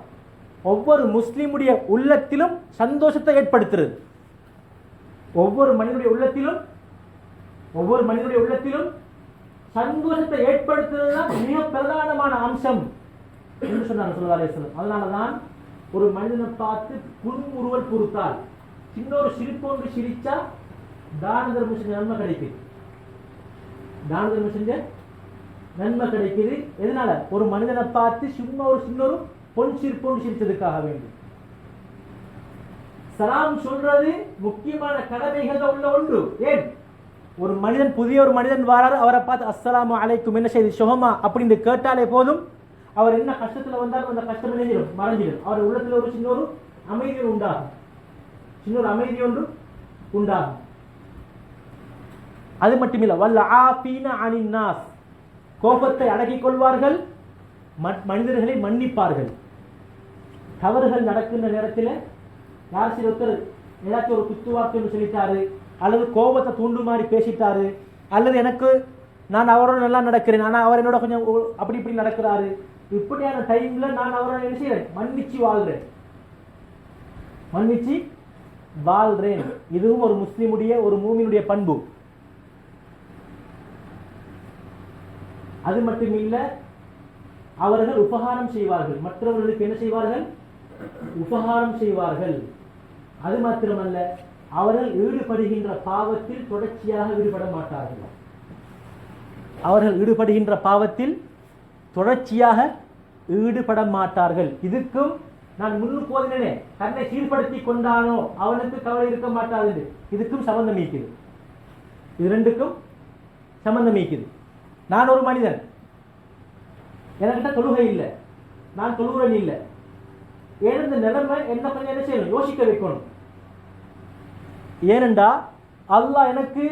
ஒவ்வொரு முஸ்லிமுடைய உள்ளத்திலும் சந்தோஷத்தை ஏற்படுத்துறது. ஒவ்வொரு மனிதனுடைய உள்ளத்திலும் சந்தோஷத்தை ஏற்படுத்துறதுதான் மிக பிரதானமான அம்சம் என்று சொன்னார் ஸல்லல்லாஹு அலைஹி வஸல்லம். அதனாலதான் ஒரு மனிதனை பார்த்து புன்முறுவல் பொறுத்தால், சின்னொரு சிரிப்பொன்று சிரிச்சா தான தர்மம் செஞ்ச நன்மை கிடைக்குது, தான தர்மம் செஞ்ச நன்மை கிடைக்குது. எதனால? ஒரு மனிதனை பார்த்து சின்னொரு பொன் சிரிப்பொன்று சிரித்ததுக்காக வேண்டும். சலாம் சொல்றது முக்கியமான கடமைகள் உள்ள ஒன்று. ஏன்? ஒரு மனிதன், புதிய ஒரு மனிதன் வாராரு, அவரை பார்த்து அஸ்ஸலாமு அலைக்கும், என்ன செய்தி, சுகமா அப்படின்னு கேட்டாலே போதும், அவர் என்ன கஷ்டத்துல வந்தாலும் அந்த கஷ்டம் நினைஞ்சிடும், மறைஞ்சிடும். அவர் உள்ளத்துல ஒரு சின்ன அமைதி உண்டாகும், சின்ன அமைதி ஒன்று உண்டாகும். அது மட்டுமில்ல, வல் ஆஃபீன அனின் நாஸ், கோபத்தை அடக்கிக் கொள்வார்கள், மனிதர்களை மன்னிப்பார்கள். தவறுகள் நடக்கின்ற நேரத்தில் யார் சில ஒருத்தர் ஏதாச்சும் ஒரு குத்துவார்த்தை சொல்லிட்டாரு, அல்லது கோபத்தை தூண்டு மாதிரி பேசிட்டாரு, அல்லது நான் அவரோட நல்லா நடக்கிறேன் ஆனால் அவர் என்னோட கொஞ்சம் அப்படி இப்படி நடக்கிறாரு, இப்படியான டைம்ல நான் அவரோட என்ன செய்யறேன், மன்னிச்சு வாழ்றேன். இதுவும் ஒரு முஸ்லிமுடைய, ஒரு மூமினுடைய பண்பு. அது மட்டுமில்ல, அவர்கள் உபகாரம் செய்வார்கள், மற்றவர்களுக்கு என்ன செய்வார்கள், உபகாரம் செய்வார்கள். அது மாத்திரமல்ல, அவர்கள் ஈடுபடுகின்ற பாவத்தில் தொடர்ச்சியாக ஈடுபட மாட்டார்கள். அவர்கள் ஈடுபடுகின்ற பாவத்தில் தொடர்ச்சியாக ஈடுபட மாட்டார்கள். இதுக்கும் நான் முன்னுக்கு போதினேன், தன்னை சீர்படுத்தி கொண்டானோ அவனுக்கு கவலை இருக்க மாட்டாது. இதுக்கும் சம்பந்தம் இருக்குது, இது ரெண்டுக்கும் சம்பந்தம் இருக்குது. நான் ஒரு மனிதன், என்கிட்ட தொழுகை இல்லை, நான் தொழுகிறேன் இல்லை, ஏன் இந்த நிலைமை என்ன கொஞ்சம் என்ன செய்யணும், யோசிக்க வைக்கணும். ஏனென்றா அல்லாஹ் எனக்கு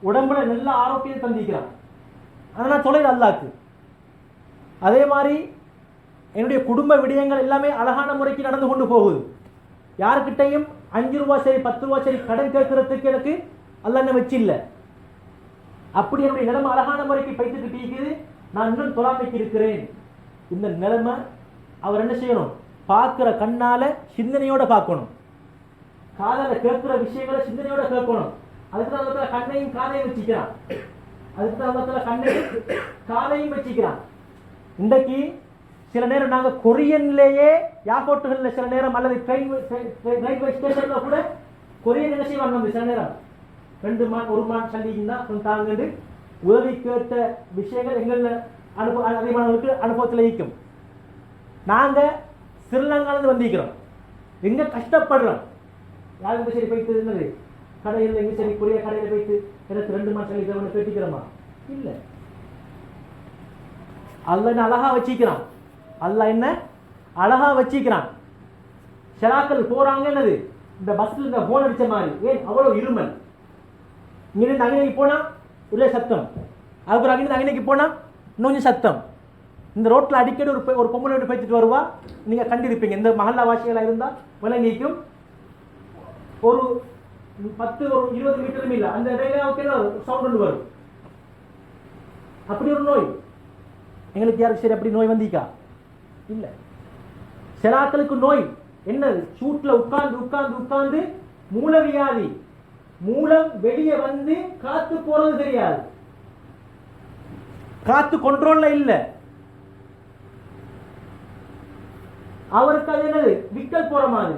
உடம்புல நல்ல ஆரோக்கியத்தை தந்திக்கிறான், ஆனால் நான் தொலைல அல்லாஹ்க்கு. அதே மாதிரி என்னுடைய குடும்ப விடயங்கள் எல்லாமே அழகான முறைக்கு நடந்து கொண்டு போகுது. யாருக்கிட்டையும் 5 ரூபா சரி 10 ரூபா சரி கடன் கேட்கறதுக்கு எனக்கு அல்லாஹ் என்ன வச்சு இல்லை. அப்படி என்னுடைய நிலைமை அழகான முறைக்கு பைத்துக்கிட்டு இருக்குது. நான் இன்னும் தொழாமைக்கு இருக்கிறேன். இந்த நிலைமை அவர் என்ன செய்யணும், பார்க்கிற கண்ணால சிந்தனையோட பார்க்கணும், காதால கேட்கிற விஷயங்களை சிந்தனையோட கேட்கணும். அதுக்கு தான் அல்லா கண்ணையும் காதையும் வச்சுக்கிறான். அதுக்கு தான் அல்லா கண்ணையும் காதையும் வச்சுக்கிறான். இன்றைக்கு சில நேரம் நாங்கள் கொரியன்லேயே ஏர்போர்ட்டுகளில் சில நேரம் அல்லது ரயில்வே ஸ்டேஷனில் கூட கொரியன் என்ன செய்வாங்க, சில நேரம் 2 மான் 1 மான் சந்திக்குன்னா கொஞ்சம் தாங்கண்டு உதவி கேட்ட விஷயங்கள் எங்களில் அதிகமானவர்களுக்கு அனுபவத்தில் இருக்கும். நாங்கள் ஸ்ரீலங்காலேருந்து வந்திருக்கிறோம், எங்கே கஷ்டப்படுறோம். யாருக்கு சரி போய்த்து இருந்தது கடையில் எங்கே சரி கொரிய கடையில் போய்த்து எனக்கு 2 மான் சந்திக்கிறவங்க கேட்டிக்கிறோமா? இல்லை. அல்ல என்ன அழகா வச்சிக்கிறான், அல்லாஹ் என்ன அழகா வச்சிக்கிறான். ஷராக்கள் போறாங்க என்னது இந்த பஸ்ல இந்த போன் அடிச்ச மாதிரி. ஏன் அவ்வளவு இருமல்? இங்கிருந்து அங்கனைக்கு போனா ஒரே சத்தம், அதுக்கப்புறம் அங்கிருந்து அங்கனைக்கு போனா இன்னொஞ்சம் சத்தம். இந்த ரோட்ல அடிக்கடி ஒரு பொம்பளை வீட்டு பேசிட்டு வருவா, நீங்க கண்டிருப்பீங்க. இந்த மஹல்லா வாசிகளா இருந்தா விளங்கிக்கும். ஒரு 10 ஒரு 20 மீட்டரும் இல்லை, அந்த இடையில சவுண்ட் ஒன்று வரும். அப்படி ஒரு நோய் எங்களுக்கு யாருக்கு சரி அப்படி நோய் வந்திக்கா? இல்லை. சிலாக்களுக்கு நோய் என்னது, சூட்ல உட்கார்ந்து உட்கார்ந்து உட்கார்ந்து மூலவியாதி, மூலம் வெளியே வந்து காத்து போறது தெரியாது, காத்து கண்ட்ரோல்ல இல்ல. அவருக்கு அது என்னது விக்கல் போற மாதிரி.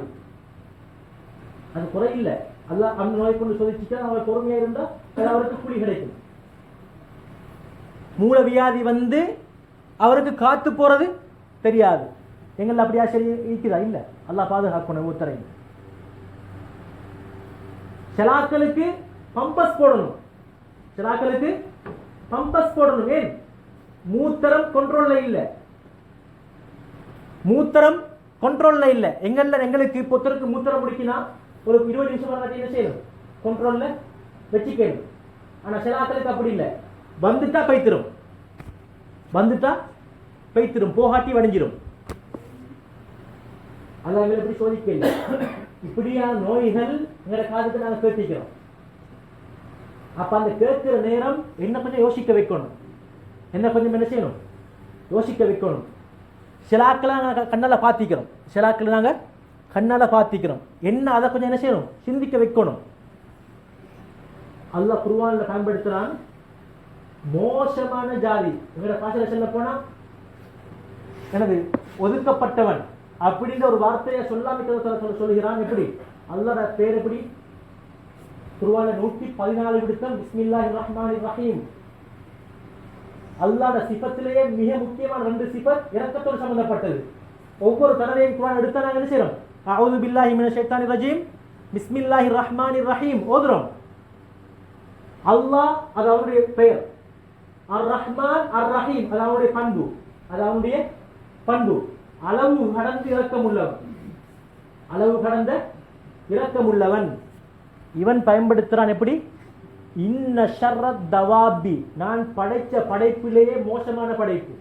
அது குறை இல்லை. அல்லாஹ் அந்த நோய் கொண்டு சோதிச்சுட்டா அவர் பொறுமையா இருந்தா அவருக்கு கூலி கிடைக்கும். மூலவியாதி வந்து அவருக்கு காத்து போறது தெரியாது. எங்களை அப்படியா சரி இருக்கிறா? இல்ல. அல்லாஹ் பாதுகாக்கணும் ஒருத்தரையும். சிலாக்களுக்கு பம்பஸ் போடணும், சிலாக்களுக்கு பம்பஸ் போடணும். ஏன்? மூத்தரம் கண்ட்ரோல்ல இல்ல, மூத்தரம் கண்ட்ரோல்ல இல்ல. எங்களுக்கு பொத்தருக்கு மூத்தரம் முடிக்கினா ஒரு 20 நிமிஷம் என்ன செய்யணும், கண்ட்ரோல்ல வச்சுக்கணும். ஆனா சிலாக்களுக்கு அப்படி இல்லை. வந்துட்டா பைத்திரும், வந்துட்டா பைத்திரும், போகாட்டி வடிஞ்சிரும். அல்லாஹ் எப்படி சோதிக்கல. இப்படியான நோய்கள் எங்களை காதுக்கு நாங்கள் கேட்டிக்கிறோம். அப்ப அந்த கேட்கிற நேரம் என்ன கொஞ்சம் யோசிக்க வைக்கணும், என்ன கொஞ்சம் என்ன செய்யணும், யோசிக்க வைக்கணும். சிலாக்களை நாங்கள் கண்ணால பார்த்திக்கிறோம், சிலாக்களை நாங்கள் கண்ணால பார்த்திக்கிறோம். என்ன அதை கொஞ்சம் என்ன செய்யணும், சிந்திக்க வைக்கணும். அல்லாஹ் குர்ஆன்ல பயன்படுத்துறான் மோசமான ஜாதி. எங்களோட பாசையில சொல்ல போனா எனது ஒதுக்கப்பட்டவன் அப்படின்ற ஒரு வார்த்தையை சொல்லாம சொல்லுகிறான். எப்படி? அல்லாஹ்வோட பேர் எப்படி? குர்ஆன்ல 114 விடுத்தம் பிஸ்மில்லாஹிர் ரஹ்மானிர் ரஹீம். அல்லாஹ்வோட சிஃபத்திலேயே மிக முக்கியமான 2 சிஃபத் இரக்கத்தோடு சம்பந்தப்பட்டது. ஒவ்வொரு தடவையும் குர்ஆன் எடுத்தா நாங்க என்ன செய்றோம், அஊது பில்லாஹி மினஷ் ஷைத்தானிர் ரஜீம் பிஸ்மில்லாஹிர் ரஹ்மானிர் ரஹீம் ஓதுறோம். அல்லாஹ் அது அவருடைய பெயர், அர் ரஹ்மான் அர் ரஹீம் அது அவருடைய பண்பு, அது அவருடைய பண்பு. அளவு கடந்து இரக்கமுள்ளவன், அளவு கடந்த இரக்கமுள்ளவன். இவன் பயன்படுத்துறான் எப்படி? இன்ன ஷர்ரத் தவாபி, நான் படைச்ச படைப்பிலேயே மோசமான படைப்பு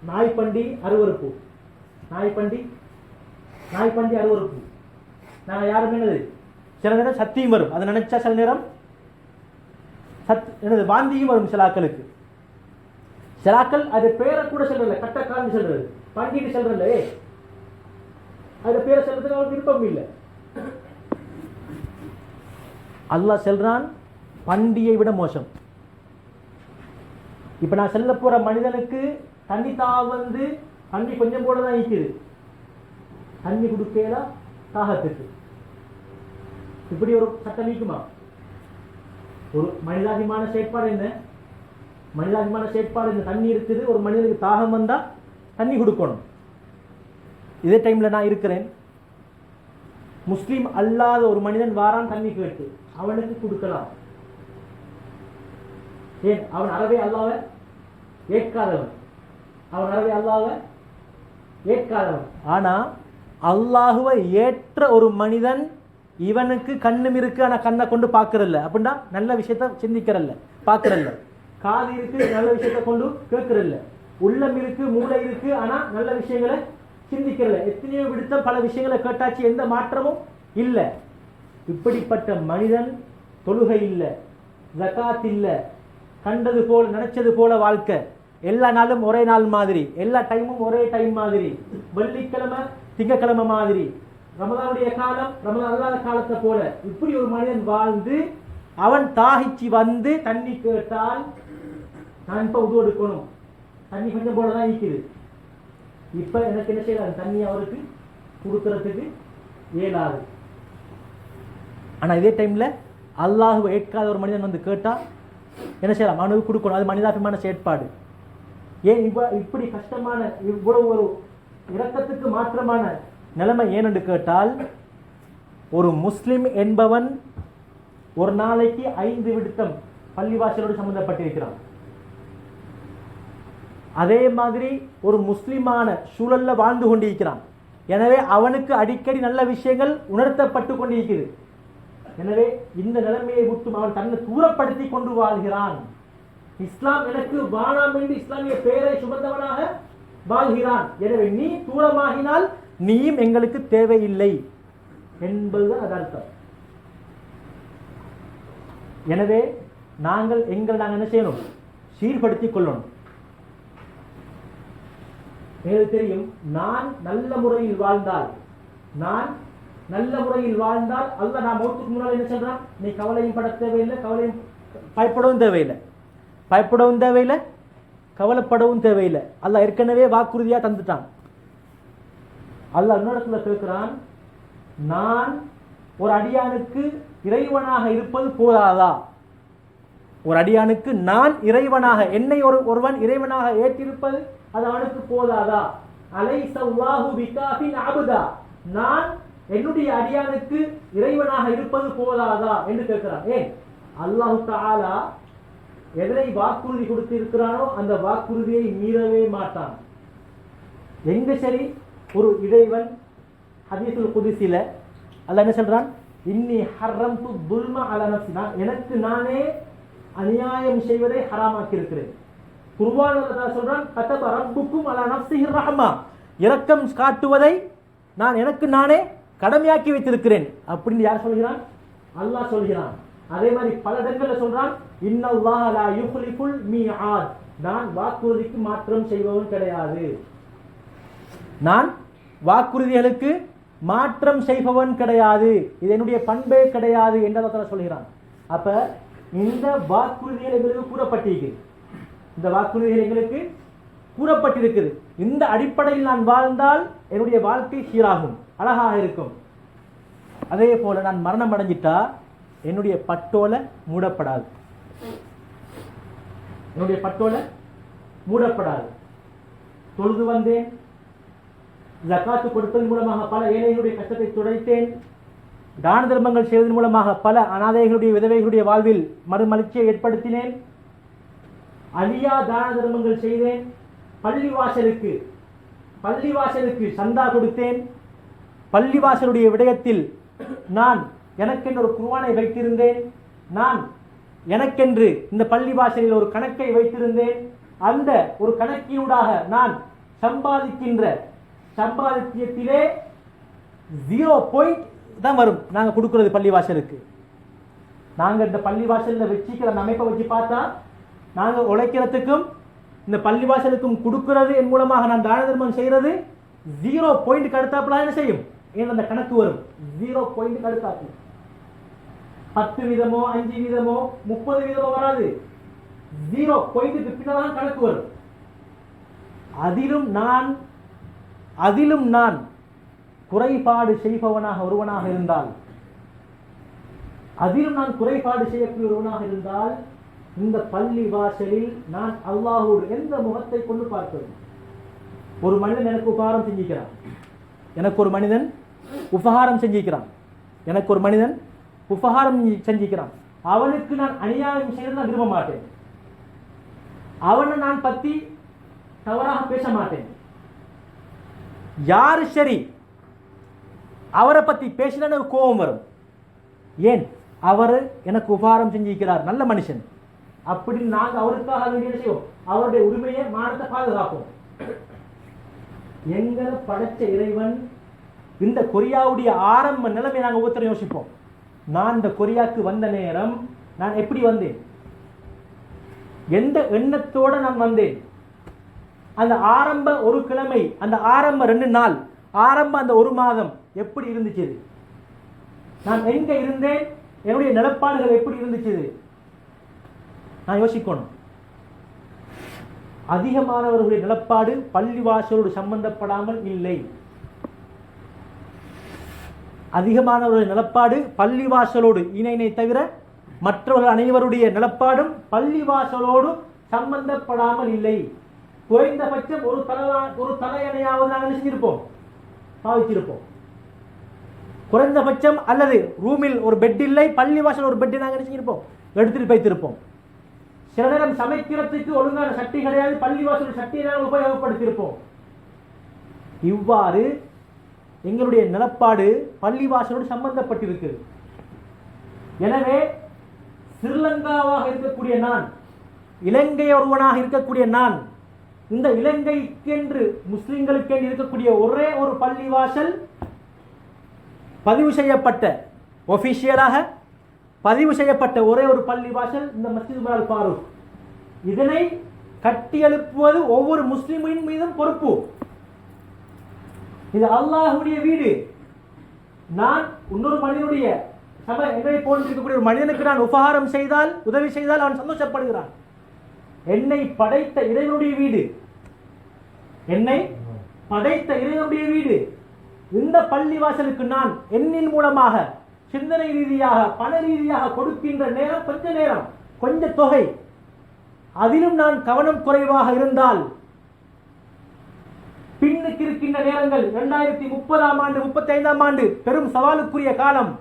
நாய்ப்பண்டி அருவருப்பு. நாய்ப்பண்டி அருவருப்பு. நாங்க யாரும் என்னது சில நேரம் சத்தியம் வரும், அதை நினைச்சா சில நேரம் என்னது வாந்தியும் வரும். சிலாக்களுக்கு சிலாக்கள் அது பேரை கூட சொல்றல, கட்டக்கால்னு சொல்றது, பண்டின்னு சொல்றல, அது பேரை சொல்றதுக்கு அவருக்கு விருப்பம் இல்லை. அல்லாஹ் சொல்றான் பண்டியை விட மோசம். இப்ப நான் சொல்ல போற மனிதனுக்கு தண்ணி வந்து தண்ணி கொஞ்சம் போல தான் இருக்குது, தண்ணி கொடுக்கல தாகத்துக்கு. இப்படி ஒரு சட்டம் நீக்குமா? ஒரு மனிதாபிமான செயற்பாடு என்ன? மனிதாபிமான செயற்பாடு இந்த தண்ணி இருக்குது, ஒரு மனிதனுக்கு தாகம் வந்தா தண்ணி கொடுக்கணும். இதே டைம்ல நான் இருக்கிறேன், முஸ்லீம் அல்லாத ஒரு மனிதன் வாரான் தண்ணி கேட்டு, அவனுக்கு கொடுக்கலாம். ஏன்? அவன் அறவே அல்லாஹ்வை ஏற்காதவன், அவன் அறவே அல்லாஹ்வை ஏற்காதவன். ஆனா அல்லாஹுவை ஏற்ற ஒரு மனிதன் இவனுக்கு கண்ணும் இருக்கு ஆனால் கண்ணை கொண்டு பார்க்கறல்ல, அப்படின்னா நல்ல விஷயத்த சிந்திக்கிறல்ல, பார்க்கறல்ல. காது இருக்கு, நல்ல விஷயத்தை கொண்டு கேட்கறல்ல. உள்ளம் இருக்கு, மூளை இருக்கு, ஆனால் நல்ல விஷயங்களை சிந்திக்கிறல்ல. எத்தனையோ விடுத்த பல விஷயங்களை கேட்டாச்சு, எந்த மாற்றமும் இல்லை. இப்படிப்பட்ட மனிதன் தொழுகை இல்லை, ஜகாத் இல்லை, கண்டது போல நினைச்சது போல வாழ்க்கை, எல்லா நாளும் ஒரே நாள் மாதிரி, எல்லா டைமும் ஒரே டைம் மாதிரி, வெள்ளிக்கிழமை திங்கக்கிழமை மாதிரி, ரமதானுடைய காலம் ரமதான் அல்லாத காலத்தை போல, இப்படி ஒரு மனிதன் வாழ்ந்து அவன் தாகிச்சு வந்து தண்ணி கேட்டால், நான் இப்ப உதவு எடுக்கணும், தண்ணி கொஞ்சம் போலதான் இருக்குது, இப்ப எனக்கு என்ன செய்யறாரு, தண்ணி அவருக்கு கொடுக்கறதுக்கு இயலாது. ஆனா இதே டைம்ல அல்லாஹ்வை ஏற்காத ஒரு மனிதன் வந்து கேட்டா என்ன செய்யலாம், அவனுக்கு கொடுக்கணும். அது மனிதாபிமான செயற்பாடு. ஏன் இப்படி கஷ்டமான இவ்வளவு ஒரு இரக்கத்துக்கு மாற்றமான நிலைமை ஏன் என்று கேட்டால், ஒரு முஸ்லிம் என்பவன் ஒரு நாளைக்கு 5 விடுத்தம் பள்ளிவாசலோடு சம்பந்தப்பட்டிருக்கிறான். அதே மாதிரி ஒரு முஸ்லிமான சூழல்ல வாழ்ந்து கொண்டிருக்கிறான். எனவே அவனுக்கு அடிக்கடி நல்ல விஷயங்கள் உணர்த்தப்பட்டு கொண்டிருக்கிறது. எனவே இந்த நிலைமையை விட்டு அவன் தன்னை தூரப்படுத்தி கொண்டு வாழ்கிறான். இஸ்லாம் எனக்கு வானாம் என்று இஸ்லாமிய பெயரை சுமந்தவனாக வாழ்கிறான். எனவே நீ தூரமாகினால் நீயும் எங்களுக்கு தேவையில்லை என்பதுதான் அது அர்த்தம். எனவே நாங்கள் என்ன செய்யணும், சீர்படுத்திக் கொள்ளணும். எனக்கு தெரியும், நான் நல்ல முறையில் வாழ்ந்தால் அல்லாஹ் நான் மௌத்துக்கு முன்னால் என்ன சொல்றான், நீ கவலையும் பட தேவையில்லை, பயப்படவும் தேவையில்லை, கவலைப்படவும் தேவையில்லை. அல்லாஹ் ஏற்கனவே வாக்குறுதியா தந்துட்டான். அல்லாஹ் இன்னொரு கேட்கிறான், நான் ஒரு அடியானுக்கு இறைவனாக இருப்பது போதாதா? ஒரு அடியானுக்கு நான் இறைவனாக, என்னை ஒருவன் இறைவனாக ஏற்றிருப்பது அது அவனுக்கு போதாதா? அலைஸல்லாஹு பிகாஃபின் அப்தா, நான் என்னுடைய அடியானுக்கு இறைவனாக இருப்பது போதாதா என்று கேட்கிறான். ஏன்? அல்லாஹ் தஆலா எதனை வாக்குறுதி கொடுத்து இருக்கிறானோ அந்த வாக்குறுதியை மீறவே மாட்டான். எங்க சரி ஒரு இறைவன் ஹதீஸுல் குத்ஸில அல்லாஹ் என்ன சொல்றான், இன்னி ஹர்ரம்து துல்ம அலா நஃப்ஸி, எனக்கு நானே அநியாயம் செய்வதை ஹராமாக்கி இருக்கிறேன். குர்ஆன்ல அல்லாஹ் சொல்றான், கதப ரப்புக்கும் அலா நஃப்ஸிஹி ரஹ்மா, இரக்கம் காட்டுவதை நான் எனக்கு நானே கடமையாக்கி வைத்திருக்கிறேன் அப்படின்னு யார் சொல்கிறான்? அல்லாஹ் சொல்கிறான். அதே மாதிரி பல இடங்கள்ல சொல்றான், இன்னல்லாஹ லா யுக்லிஃபுல் மீஆத், நான் வாக்குறுதிக்கு மாற்றம் செய்பவன் கிடையாது, நான் வாக்குறுதிகளுக்கு மாற்றம் செய்பவன் கிடையாது, இது என்னுடைய பண்பே கிடையாது என்று அல்லாஹ் சொல்கிறான். அப்ப இந்த வாக்குறுதிகள் எங்களுக்கு கூறப்பட்டிருக்கிறது. இந்த அடிப்படையில் நான் வாழ்ந்தால் என்னுடைய வாழ்க்கை சீராகும், அழகாக இருக்கும். அதே போல நான் மரணம் அடைஞ்சிட்டா என்னுடைய பட்டோலை மூடப்படாது, தொழுது வந்தேன், ஜகாத்து கொடுப்பதன் மூலமாக பல ஏழைகளுடைய கஷ்டத்தை துடைத்தேன், தான தர்மங்கள் செய்வதன் மூலமாக பல அனாதைகளுடைய விதவைகளுடைய வாழ்வில் மறுமலர்ச்சியை ஏற்படுத்தினேன், அழியா தான தர்மங்கள் செய்தேன், பள்ளிவாசலுக்கு சந்தா கொடுத்தேன், பள்ளிவாசலுடைய விடயத்தில் நான் எனக்கென்று ஒரு குர்ஆனை வைத்திருந்தேன், நான் எனக்கென்று இந்த பள்ளிவாசலில் ஒரு கணக்கை வைத்திருந்தேன், அந்த ஒரு கணக்கினூடாக நான் சம்பாதிக்கின்ற சம்பாதித்தியத்திலே 0 பாயிண்ட் தான் வரும் நாங்கள் கொடுக்கிறது பள்ளிவாசலுக்கு. நாங்கள் இந்த பள்ளிவாசலில் வச்சுக்கிற அமைப்பை வச்சு பார்த்தா நாங்கள் உழைக்கிறதுக்கும் இந்த பள்ளிவாசலுக்கும் கொடுக்கிறது என் மூலமாக நான் தான தர்மம் செய்கிறது 0 பாயிண்ட் அடுத்தாப்புல என்ன செய்யும், ஏன் அந்த கணக்கு வரும் 0 பாயிண்ட் அடுத்தாப்பு. 10 வீதமோ 5 வீதமோ 30 வீதமோ வராது, 0 பாயிண்ட்டுக்கு பின்னால் கணக்கு வரும். அதிலும் நான் குறைபாடு செய்பவனாக ஒருவனாக இருந்தால், இந்த பள்ளி வாசலில் நான் அல்லாஹ்வோடு எந்த முகத்தை கொண்டு பார்ப்பது? ஒரு மனிதன் எனக்கு உபகாரம் செஞ்சிக்கிறான், அவனுக்கு நான் அநியாயம் செய்யறது நான் விரும்ப மாட்டேன், அவனை நான் பத்தி தவறாக பேச மாட்டேன். யாரு சரி அவரை பற்றி பேசினா எனக்கு கோபம் வரும். ஏன்? அவர் எனக்கு உபகாரம் செஞ்சிருக்கிறார், நல்ல மனுஷன் அப்படின்னு நாங்கள் அவருக்காக வேண்டிய செய்வோம், அவருடைய உரிமையை மானத்தை பாதுகாப்போம். எங்களை படைச்ச இறைவன் இந்த கொரியாவுடைய ஆரம்ப நிலைமை நாங்கள் ஒவ்வொருத்தரும் யோசிப்போம். நான் இந்த கொரியாவுக்கு வந்த நேரம் நான் எப்படி வந்தேன், எந்த எண்ணத்தோட நான் வந்தேன், அந்த ஆரம்ப ஒரு கிழமை, அந்த ஆரம்ப 2 நாள், ஆரம்ப அந்த 1 மாதம் எப்படி இருந்துச்சு, நான் எங்க இருந்தேன், என்னுடைய நிலப்பாடுகள் எப்படி இருந்துச்சு, நான் யோசிக்கணும். அதிகமானவர்களுடைய நிலப்பாடு பள்ளிவாசலோடு சம்பந்தப்படாமல் இல்லை. அதிகமானவர்களுடைய நிலப்பாடு பள்ளிவாசலோடு இணைனை தவிர மற்றவர்கள் அனைவருடைய நிலப்பாடும் பள்ளிவாசலோடு சம்பந்தப்படாமல் இல்லை. குறைந்தபட்சம் ஒரு தலையணையாவது நாங்கள் செஞ்சிருப்போம், பாவிச்சிருப்போம். குறைந்தபட்சம் அல்லது ரூமில் ஒரு பெட் இல்லை, பள்ளிவாசல் ஒரு பெட்டை நாங்கள் செஞ்சிருப்போம், எடுத்துட்டு வைத்திருப்போம். சில நேரம் சமைக்கிறதுக்கு ஒழுங்கான சட்டி கிடையாது, பள்ளிவாசல் சட்டியை நாங்கள் உபயோகப்படுத்தியிருப்போம். இவ்வாறு எங்களுடைய நிலப்பாடு பள்ளிவாசலோடு சம்பந்தப்பட்டிருக்கிறது. எனவே ஸ்ரீலங்காவாக இருக்கக்கூடிய நான், இலங்கை ஒருவனாக இருக்கக்கூடிய நான், இந்த இலங்கைக்கென்று முஸ்லிம்களுக்கென்று இருக்கக்கூடிய ஒரே ஒரு பள்ளிவாசல் பதிவு செய்யப்பட்ட, ஒபிஷியலாக பதிவு செய்யப்பட்ட ஒரே ஒரு பள்ளிவாசல் இந்த மஸ்ஜித் அல் ஃபாரூக். இதனை கட்டி எழுப்புவது ஒவ்வொரு முஸ்லிமின் மீதும் பொறுப்பு. இது அல்லாஹ்வுடைய வீடு. நான் இன்னொரு மனிதனுடைய என்னை போன்றிருக்கக்கூடிய ஒரு மனிதனுக்கு நான் உபகாரம் செய்தால், உதவி செய்தால் அவன் சந்தோஷப்படுகிறான். என்னை படைத்த இறைவனுடைய வீடு, என்னை படைத்த இறைவனுடைய வீடு. இந்த பள்ளிவாசலுக்கு நான் எண்ணின் மூலமாக, சிந்தனை ரீதியாக, பண ரீதியாக கொடுக்கின்ற நேரம் கொஞ்ச நேரம், கொஞ்ச தொகை, அதிலும் நான் கவனம் குறைவாக இருந்தால் பின்னுக்கு இருக்கின்ற நேரங்கள் 2030ஆம் ஆண்டு 35ஆம் ஆண்டு பெரும் சவாலுக்குரிய காலம்.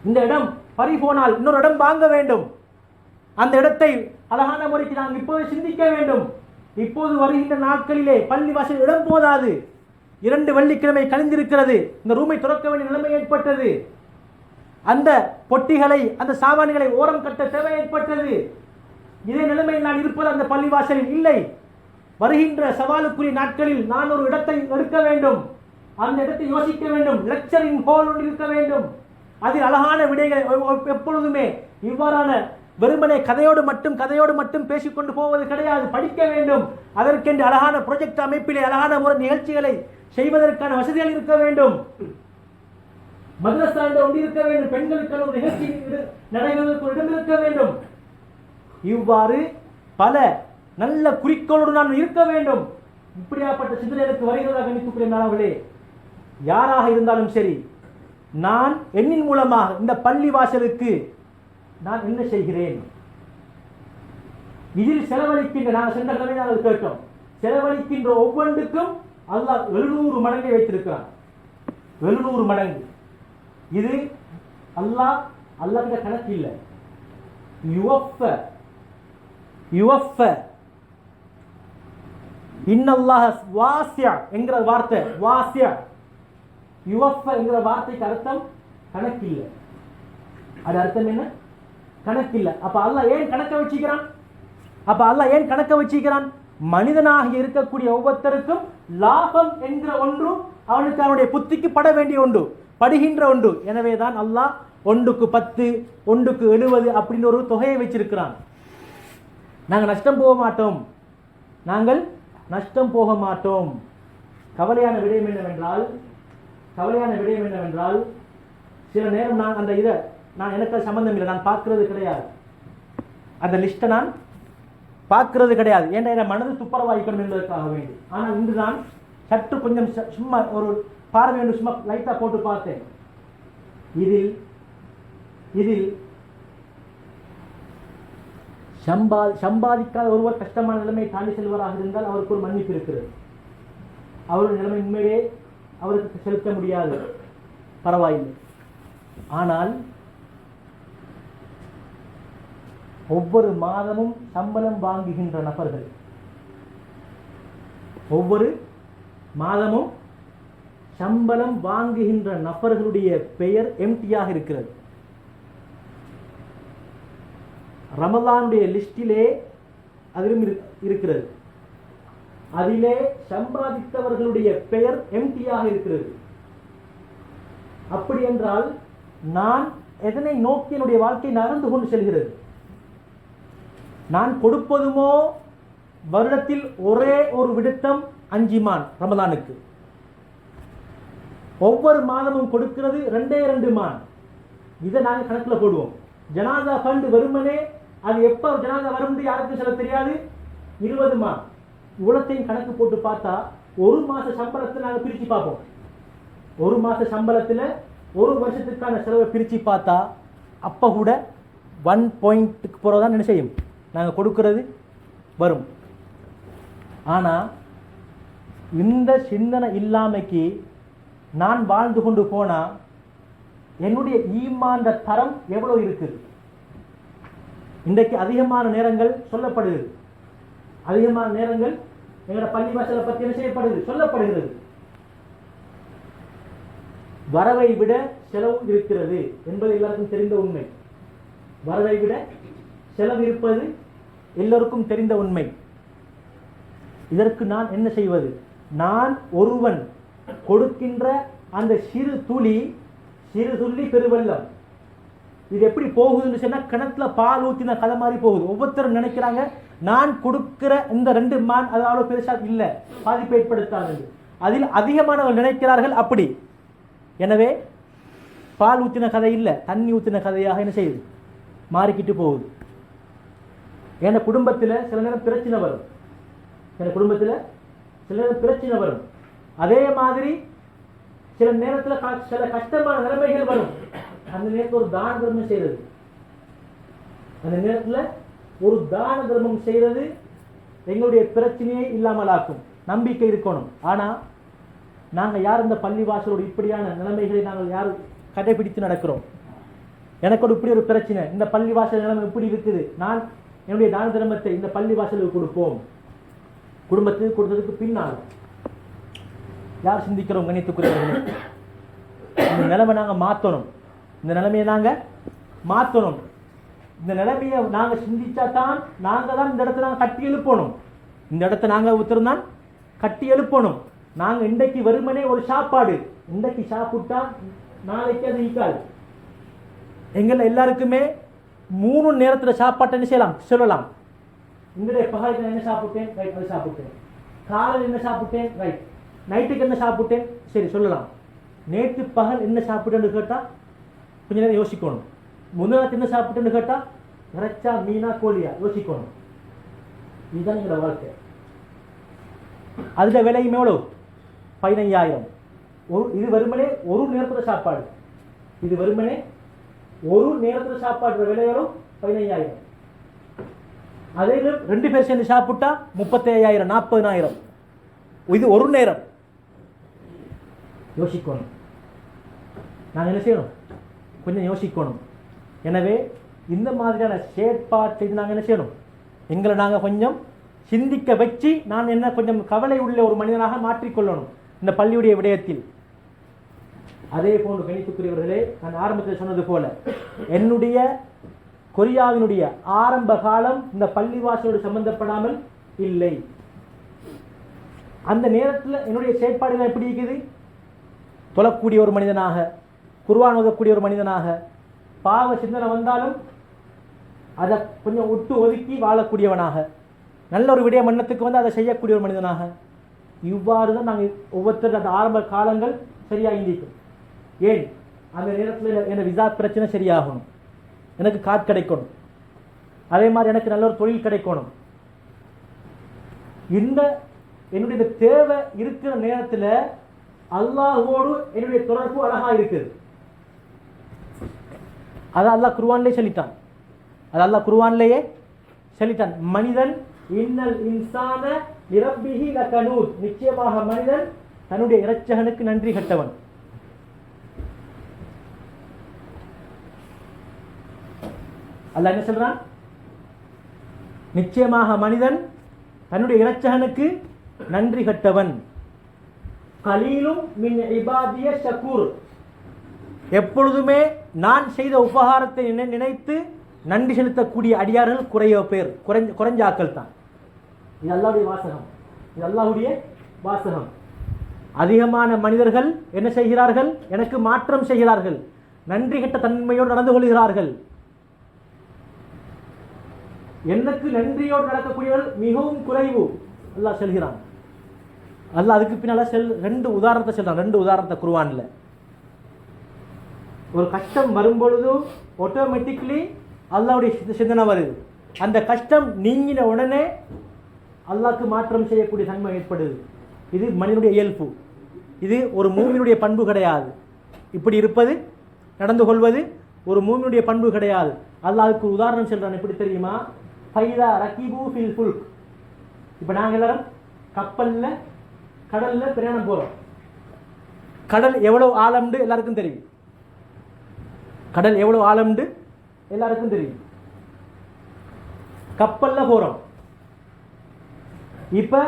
இந்த இடம் பறிபோனால் இன்னொரு இடம் வாங்க வேண்டும். அந்த இடத்தை அழகான முறைக்கு நாம் இப்போது சிந்திக்க வேண்டும். இப்போது வருகின்ற நாட்களிலே பள்ளிவாசல் இடம் போதாது. 2 வெள்ளிக்கிழமை கழிந்திருக்கிறது, இந்த ரூமை துறக்க வேண்டிய நிலைமை ஏற்பட்டது. அந்த பொட்டிகளை, அந்த சாமான்களை ஓரம் கட்ட தேவை ஏற்பட்டது. இதே நிலைமையில் நான் இருப்பது அந்த பள்ளிவாசலில் இல்லை. வருகின்ற சவாலுக்குரிய நாட்களில் நான் ஒரு இடத்தை எடுக்க வேண்டும், அந்த இடத்தை யோசிக்க வேண்டும். லெக்சரிங் ஹால் ஒன்று இருக்க வேண்டும், அதில் அழகான விடைகளை எப்பொழுதுமே இவ்வாறான வெறுமனே கதையோடு மட்டும் பேசிக்கொண்டு போவது கிடையாது. படிக்க வேண்டும். அதற்கென்று அழகான ப்ரொஜெக்ட் அமைப்பிலே அழகான ஒரு நிகழ்ச்சிகளை செய்வதற்கான வசதிகள் இருக்க வேண்டும். மதரசா ஒன்று இருக்க வேண்டும். பெண்களுக்கான ஒரு நிகழ்ச்சி நடைபெறுவதற்கு ஒரு இடம் இருக்க வேண்டும். இவ்வாறு பல நல்ல குறிக்கோளோடு நான் இருக்க வேண்டும். இப்படியாப்பட்ட சிந்தனை எனக்கு வருகிறதாக கணித்துக்குரிய நாளாவிலே யாராக இருந்தாலும் சரி, நான் எண்ணின் மூலமாக இந்த பள்ளி வாசலுக்கு நான் என்ன செய்கிறேன், இதில் செலவழிக்கின்ற, நாங்கள் சென்ற கிழமை நாங்கள் கேட்டோம், செலவழிக்கின்ற ஒவ்வொன்றுக்கும் அல்லாஹ் 700 மடங்கை வைத்திருக்கிறான். 700 மடங்கு. இது அல்லாஹ்விட கணக்கு இல்லை. யுவஃப இன்னல்லாஹ வாசியா என்கிற வார்த்தை, வாசியா யுவஃப என்கிற வார்த்தைக்கு அர்த்தம் கணக்கில்லை. அது அர்த்தம் என்ன? கணக்கில்லை. அப்ப அல்லாஹ் ஏன் கணக்க வச்சிக்கிறான்? மனிதனாக இருக்கக்கூடிய ஒவ்வொருத்தருக்கும் லாபம் என்கிற ஒன்று அவனுக்கு அவனுடைய புத்திக்கு பட வேண்டிய ஒன்று, படுகின்ற ஒன்று. எனவே தான் அல்லாஹ் 1க்கு 10, 1க்கு 70 அப்படின்னு ஒரு தொகையை வச்சிருக்கிறான். நாங்கள் நஷ்டம் போக மாட்டோம். கவலையான விடயம் என்னவென்றால் சில நேரம் நான் அந்த இதை எனக்கு சம்பந்தம் இல்லை, நான் பார்க்கறது கிடையாது, அந்த லிஸ்ட்டை நான் பார்க்கறது கிடையாது. ஏன்னா என் மனது துப்புரவாய்க்கணும் என்பதற்காக வேண்டி. ஆனால் இன்று நான் சற்று கொஞ்சம் சும்மா ஒரு பார்வை ஒன்று சும்மா லைட்டாக போட்டு பார்த்தேன். இதில் சம்பாதிக்காத ஒருவர் கஷ்டமான நிலைமை தாண்டி செல்வராக இருந்தால் அவருக்கு ஒரு மன்னிப்பு இருக்கிறது. அவருடைய நிலைமை உண்மையே அவருக்கு செலுத்த முடியாது, பரவாயில்லை. ஆனால் ஒவ்வொரு மாதமும் சம்பளம் வாங்குகின்ற நபர்கள், ஒவ்வொரு மாதமும் சம்பளம் வாங்குகின்ற நபர்களுடைய பெயர் எம்டியாக இருக்கிறது. ரமலானுடைய லிஸ்டிலே அதிலும் இருக்கிறது. அதிலே சம்பாதித்தவர்களுடைய பெயர் எம்டியாக இருக்கிறது. அப்படி என்றால் நான் எதனை நோக்கி என்னுடைய வாழ்க்கை நடந்து கொண்டு செல்கிறது? நான் கொடுப்பதுமோ வருடத்தில் ஒரே ஒரு விடுத்தம் 5 மான் ரமலானுக்கு. ஒவ்வொரு மாதமும் கொடுக்கிறது 2 மான். இதை நாங்கள் கணக்கில் போடுவோம். ஜனாதா ஃபண்ட் வருமனே அது எப்போ ஜனாதா வரும் யாருக்கும் சொல்ல தெரியாது. 20 மான் இவ்வளத்தையும் கணக்கு போட்டு பார்த்தா ஒரு மாத சம்பளத்தை நாங்கள் பிரித்து பார்ப்போம். ஒரு மாத சம்பளத்தில் ஒரு வருஷத்துக்கான செலவை பிரித்து பார்த்தா அப்போ கூட 1 பாயிண்ட்டுக்கு போகிறதான் என்ன செய்யும் நாங்கள் கொடுக்கிறது வரும். ஆனால் இந்த சிந்தனை இல்லாமைக்கு நான் வாழ்ந்து கொண்டு போனால் என்னுடைய ஈமான் தரம் எவ்வளோ இருக்குது? இன்றைக்கு அதிகமான நேரங்கள் சொல்லப்படுகிறது. அதிகமான நேரங்கள் எங்களோட பள்ளிவாசலை பற்றி என்ன செய்யப்படுது சொல்லப்படுகிறது. வரவை விட செலவு இருக்கிறது என்பது எல்லாருக்கும் தெரிந்த உண்மை. வரவை விட செலவு இருப்பது எல்லோருக்கும் தெரிந்த உண்மை. இதற்கு நான் என்ன செய்வது? நான் ஒருவன் கொடுக்கின்ற அந்த சிறு துளி பெருவெள்ளம். இது எப்படி போகுதுன்னு சொன்னா கிணத்துல பால் ஊத்தின கதை மாதிரி போகுது. ஒவ்வொருத்தரும் நினைக்கிறாங்க நான் கொடுக்கிற இந்த 2 மான் அதாவது பெருசா இல்லை, பாதிப்பை ஏற்படுத்தாது. அதில் அதிகமானவர்கள் நினைக்கிறார்கள் அப்படி. எனவே பால் ஊத்தின கதை இல்லை, தண்ணி ஊத்தின கதையாக என்ன செய்யுது மாறிக்கிட்டு போகுது. என் குடும்பத்தில் சில நேரம் பிரச்சனை வரும். அதே மாதிரி சில நேரத்தில் சில கஷ்டமான நிலைமைகள் வரும். அந்த நேரத்தில் ஒரு தான தர்மம் செய்யறது, எங்களுடைய பிரச்சனையை இல்லாமல் ஆக்கும். நம்பிக்கை இருக்கணும். ஆனால் நாங்கள் யார் இந்த பள்ளிவாசலோடு இப்படியான நிலைமைகளை நாங்கள் யார் கடைபிடித்து நடக்கிறோம்? எனக்கு இப்படி ஒரு பிரச்சனை, இந்த பள்ளிவாசல் நிலைமை இப்படி இருக்குது, நான் என்னுடைய தான தர்மத்தை இந்த பள்ளிவாசலுக்கு கொடுப்போம். குடும்பத்துக்கு கொடுத்ததுக்கு பின்னால் யார் சிந்திக்கிறோம்? கணித்துக்குரியவர்களே, இந்த நிலைமை நாங்கள் மாற்றணும். இந்த நிலைமையை நாங்கள் மாற்றணும். இந்த நிலைமையை நாங்கள் சிந்திச்சா தான் நாங்கள் தான் இந்த இடத்த நாங்கள் கட்டி எழுப்பணும். இந்த இடத்த நாங்கள் உத்தரந்தான் கட்டி எழுப்பணும். நாங்கள் இன்றைக்கு வெறுமனே ஒரு சாப்பாடு இன்றைக்கு சாப்பிட்டா நாளைக்கு அது ஈக்காது. எங்களை எல்லாருக்குமே 3 நேரத்தில் சாப்பாட்டை என்ன செய்யலாம் சொல்லலாம். இன்றைய பகலுக்கு என்ன சாப்பிட்டேன், ரைட் அது சாப்பிட்டேன். காலையில் என்ன சாப்பிட்டேன், ரைட். நைட்டுக்கு என்ன சாப்பிட்டேன், சரி சொல்லலாம். நேற்று பகல் என்ன சாப்பிட்டேன்னு கேட்டால் கொஞ்ச நேரம் யோசிக்கணும். முன்னாள் என்ன சாப்பிட்டேன்னு கேட்டால் இறைச்சா மீனா கோழியா யோசிக்கணும். இதுதான் எங்களோட வாழ்க்கை. அதில் விலையும் எவ்வளோ? 15,000. இது வெறுமனே ஒரு நேரத்தில் சாப்பாடு. இது வெறுமனே ஒரு நேரத்தில் சாப்பாடு விலை எவ்வளோ? 15,000. அதே 2 பேர் சேர்ந்து சாப்பிட்டா 35,000 40,000. இது ஒரு நேரம். யோசிக்கணும். நாங்கள் என்ன செய்யணும்? கொஞ்சம் யோசிக்கணும். எனவே இந்த மாதிரியான செயற்பாட்டை நாங்கள் என்ன செய்யணும்? எங்களை நாங்கள் கொஞ்சம் சிந்திக்க வச்சு நான் என்ன கொஞ்சம் கவலை உள்ள ஒரு மனிதனாக மாற்றிக்கொள்ளணும் இந்த பள்ளியுடைய விடயத்தில். அதே போன்று கணித்துக்குரியவர்களே, நான் ஆரம்பத்தில் சொன்னது போல என்னுடைய கொரியாவினுடைய ஆரம்ப காலம் இந்த பள்ளிவாசலோடு சம்பந்தப்படாமல் இல்லை. அந்த நேரத்தில் என்னுடைய செயற்பாடுகள் எப்படி இருக்குது? தொழக்கூடிய ஒரு மனிதனாக, குர்ஆன் ஓதக்கூடிய ஒரு மனிதனாக, பாவ சிந்தனை வந்தாலும் அதை கொஞ்சம் விட்டு ஒதுக்கி வாழக்கூடியவனாக, நல்ல ஒரு விடய மன்னத்துக்கு வந்து அதை செய்யக்கூடிய ஒரு மனிதனாக, இவ்வாறு தான் நாங்கள் ஒவ்வொருத்தர் அந்த ஆரம்ப காலங்கள் சரியாக இருந்திருக்கும். ஏன் அந்த நேரத்தில் என் விசா பிரச்சனை சரியாகணும், எனக்கு கார்டு கிடைக்கணும், அதே மாதிரி எனக்கு நல்ல ஒரு தொழில் கிடைக்கணும். இந்த என்னுடைய தேவை இருக்கிற நேரத்தில் அல்லாஹ்வோடு என்னுடைய தொடர்பு அழகாக இருக்குது. அதை அல்லாஹ் குர்ஆன்லேயே சொல்லிட்டான். மனிதன் இன்னல் இன்சான லிரப்பிஹி லகனூத், நிச்சயமாக மனிதன் தன்னுடைய இரட்சகனுக்கு நன்றி கட்டவன். அல்லாஹ் என்ன சொல்றான்? நிச்சயமாக மனிதன் தன்னுடைய இரட்சகனுக்கு நன்றி கட்டவன். கலீலும் மின் இபாதிய ஷக்கூர், எப்பொழுதுமே நான் செய்த உபகாரத்தை நினைத்து நன்றி செலுத்தக்கூடிய அடியார்கள் குறைஞ்ச ஆக்கள் தான். இது அல்லாஹ்வுடைய வாசகம், இது அல்லாஹ்வுடைய வாசகம். அதிகமான மனிதர்கள் என்ன செய்கிறார்கள்? எனக்கு மாற்றம் செய்கிறார்கள், நன்றி கெட்ட தன்மையோடு நடந்து கொள்கிறார்கள். எனக்கு நன்றியோடு நடக்கக்கூடியவர்கள் மிகவும் குறைவு அல்லாஹ் சொல்கிறான். அல்லாஹ் அதுக்கு பின்னால ரெண்டு உதாரணத்தை சொல்றான். ரெண்டு உதாரணத்தை குர்ஆன்ல. ஒரு கஷ்டம் வரும்பொழுது ஆட்டோமேட்டிக்லி அல்லாஹ்வுடைய சிந்தனை வருது. அந்த கஷ்டம் நீங்கின உடனே அல்லாஹ்க்கு மாற்றம் செய்யக்கூடிய தன்மை ஏற்படுது. இது மனிதனுடைய இயல்பு. இது ஒரு மூமினுடைய பண்பு கிடையாது. இப்படி இருப்பது, நடந்து கொள்வது ஒரு மூமினுடைய பண்பு கிடையாது. அல்லாஹ்வுக்கு உதாரணம் சொல்றான். எப்படி தெரியுமா? ஃபைதா ரகிபு ஃபில் ஃபுல்க். இப்போ நாங்கள் எல்லாரும் கப்பல்ல கடல்ல பிரயாணம் போறோம். கடல் எவ்வளவு ஆழம்னு எல்லாருக்கும் தெரியும். கடல் எவ்வளவு ஆழம்னு எல்லாருக்கும் தெரியும். கப்பல்ல போறோம். இப்ப